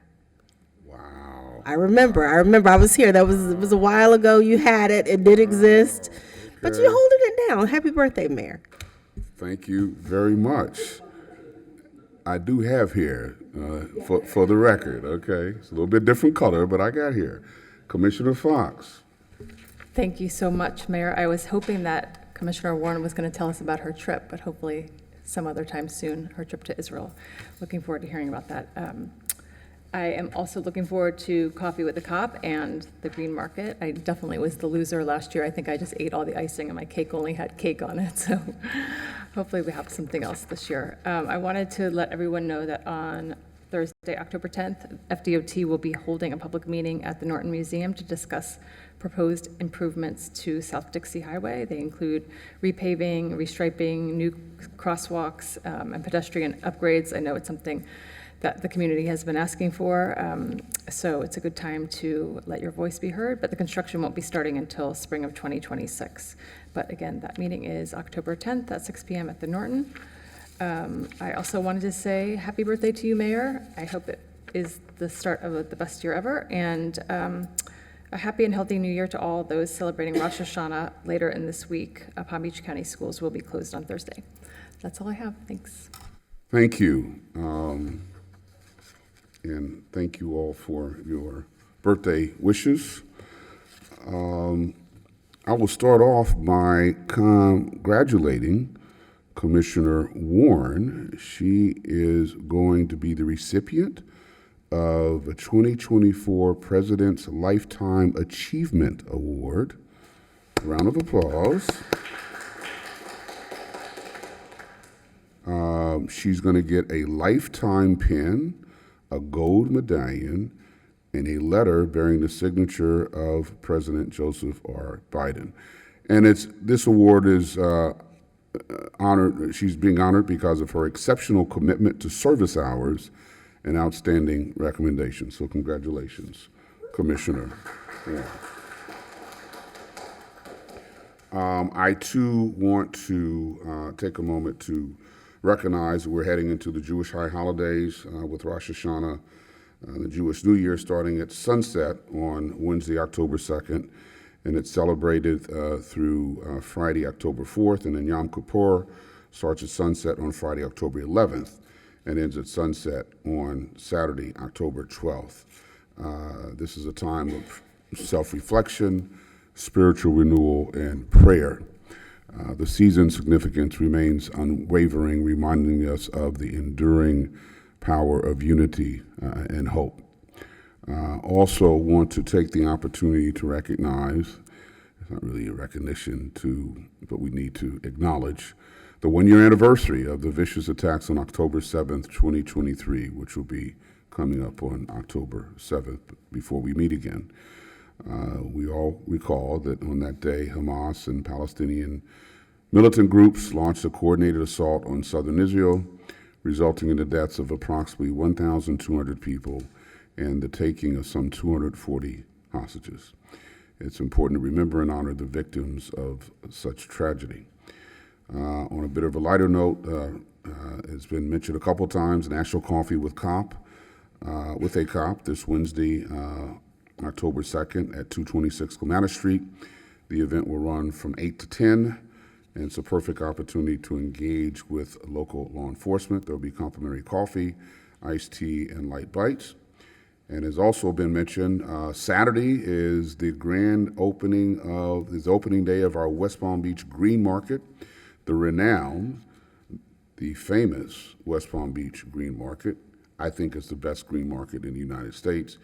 Wow. I remember. I was here. It was a while ago. You had it. It did exist. Okay. But you're holding it down. Happy birthday, Mayor. Thank you very much. I do have hair, for the record, okay? It's a little bit different color, but I got hair. Commissioner Fox. Thank you so much, Mayor. I was hoping that Commissioner Warren was going to tell us about her trip, but hopefully some other time soon, her trip to Israel. Looking forward to hearing about that. I am also looking forward to Coffee with the Cop and the Green Market. I definitely was the loser last year. I think I just ate all the icing and my cake only had cake on it, so hopefully we have something else this year. I wanted to let everyone know that on Thursday, October 10th, FDOT will be holding a public meeting at the Norton Museum to discuss proposed improvements to South Dixie Highway. They include repaving, restriping, new crosswalks, and pedestrian upgrades. I know it's something that the community has been asking for, so it's a good time to let your voice be heard, but the construction won't be starting until spring of 2026. But again, that meeting is October 10th at 6 p.m. at the Norton. I also wanted to say happy birthday to you, Mayor. I hope it is the start of the best year ever, and a happy and healthy new year to all those celebrating Rosh Hashanah later in this week. Palm Beach County schools will be closed on Thursday. That's all I have. Thanks. Thank you. And thank you all for your birthday wishes. I will start off by congratulating Commissioner Warren. She is going to be the recipient of a 2024 President's Lifetime Achievement Award. Round of applause. She's going to get a lifetime pin, a gold medallion, and a letter bearing the signature of President Joseph R. Biden. And this award is honored. She's being honored because of her exceptional commitment to service hours and outstanding recommendations. So congratulations, Commissioner. Yeah. I too want to take a moment to recognize we're heading into the Jewish high holidays with Rosh Hashanah, the Jewish New Year, starting at sunset on Wednesday, October 2nd, and it's celebrated through Friday, October 4th, and then Yom Kippur starts at sunset on Friday, October 11th, and ends at sunset on Saturday, October 12th. This is a time of self-reflection, spiritual renewal, and prayer. The season's significance remains unwavering, reminding us of the enduring power of unity and hope. Also want to take the opportunity to recognize, it's not really a recognition but we need to acknowledge the one-year anniversary of the vicious attacks on October 7th, 2023, which will be coming up on October 7th before we meet again. We all recall that on that day, Hamas and Palestinian militant groups launched a coordinated assault on southern Israel, resulting in the deaths of approximately 1,200 people and the taking of some 240 hostages. It's important to remember and honor the victims of such tragedy. On a bit of a lighter note, it's been mentioned a couple times, National Coffee with a Cop this Wednesday, October 2nd at 226 Clematis Street. The event will run from 8 to 10, and it's a perfect opportunity to engage with local law enforcement. There'll be complimentary coffee, iced tea, and light bites. And as also been mentioned, Saturday is the opening day of our West Palm Beach Green Market, the renowned, the famous West Palm Beach Green Market. I think it's the best green market in the United States.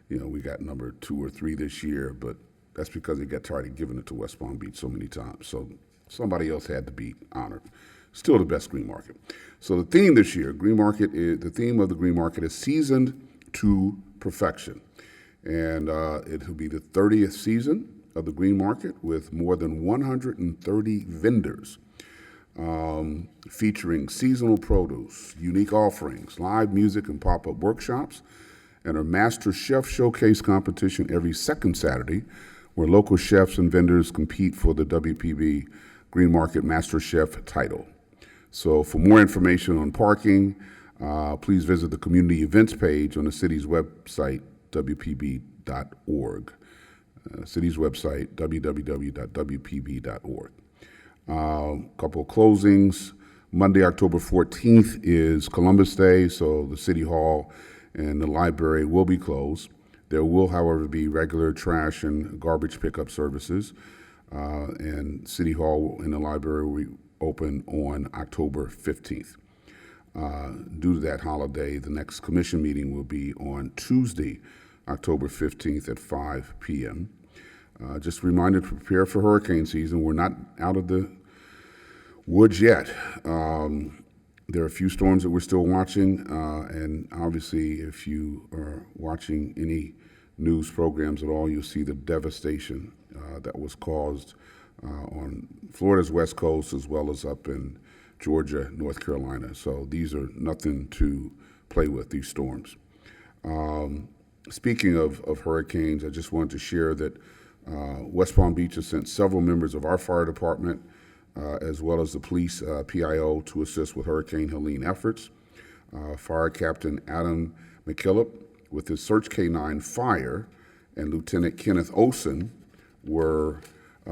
You know, we got number 2 or 3 this year, but that's because they got tired of giving it to West Palm Beach so many times. So somebody else had to be honored. Still the best green market. So the theme this year, the theme of the green market is seasoned to perfection. And it will be the 30th season of the green market with more than 130 vendors featuring seasonal produce, unique offerings, live music and pop-up workshops, and a Master Chef Showcase competition every second Saturday where local chefs and vendors compete for the WPB Green Market Master Chef title. So for more information on parking, please visit the community events page on the city's website, WPB.org. City's website, www.wpb.org. Couple of closings. Monday, October 14th is Columbus Day, so the City Hall and the library will be closed. There will, however, be regular trash and garbage pickup services, and City Hall and the library will be open on October 15th. Due to that holiday, the next commission meeting will be on Tuesday, October 15th at 5 p.m. Just a reminder to prepare for hurricane season. We're not out of the woods yet. There are a few storms that we're still watching, and obviously, if you are watching any news programs at all, you'll see the devastation that was caused on Florida's west coast as well as up in Georgia, North Carolina. So these are nothing to play with, these storms. Speaking of hurricanes, I just wanted to share that West Palm Beach has sent several members of our fire department as well as the police PIO to assist with Hurricane Helene efforts. Fire Captain Adam McKillop with his Search K-9 Fire and Lieutenant Kenneth Olson were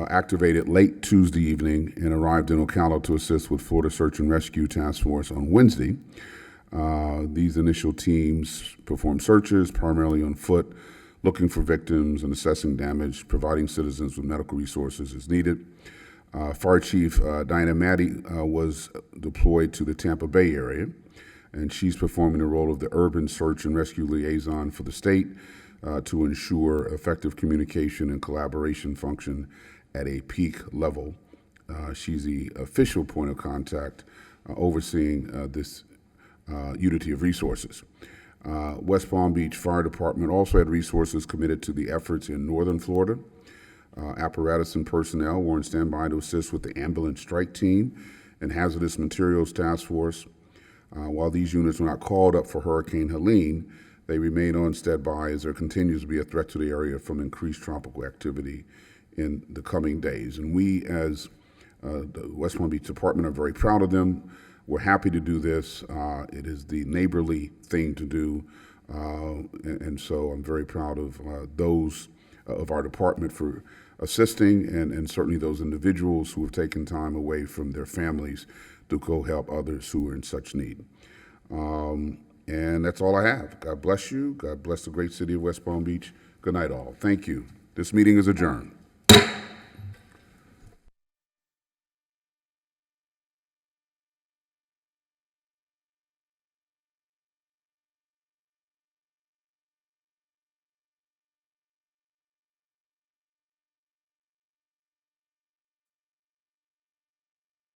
activated late Tuesday evening and arrived in Ocala to assist with Florida Search and Rescue Task Force on Wednesday. These initial teams performed searches primarily on foot, looking for victims and assessing damage, providing citizens with medical resources as needed. Fire Chief Diana Matty was deployed to the Tampa Bay area, and she's performing the role of the urban search and rescue liaison for the state to ensure effective communication and collaboration function at a peak level. She's the official point of contact overseeing this unity of resources. West Palm Beach Fire Department also had resources committed to the efforts in northern Florida. Apparatus and personnel were on standby to assist with the ambulance strike team and hazardous materials task force. While these units were not called up for Hurricane Helene, they remain on standby as there continues to be a threat to the area from increased tropical activity in the coming days. And we, as the West Palm Beach Department, are very proud of them. We're happy to do this. It is the neighborly thing to do. And so I'm very proud of those of our department for assisting, and certainly those individuals who have taken time away from their families to go help others who are in such need. And that's all I have. God bless you. God bless the great city of West Palm Beach. Good night, all. Thank you. This meeting is adjourned.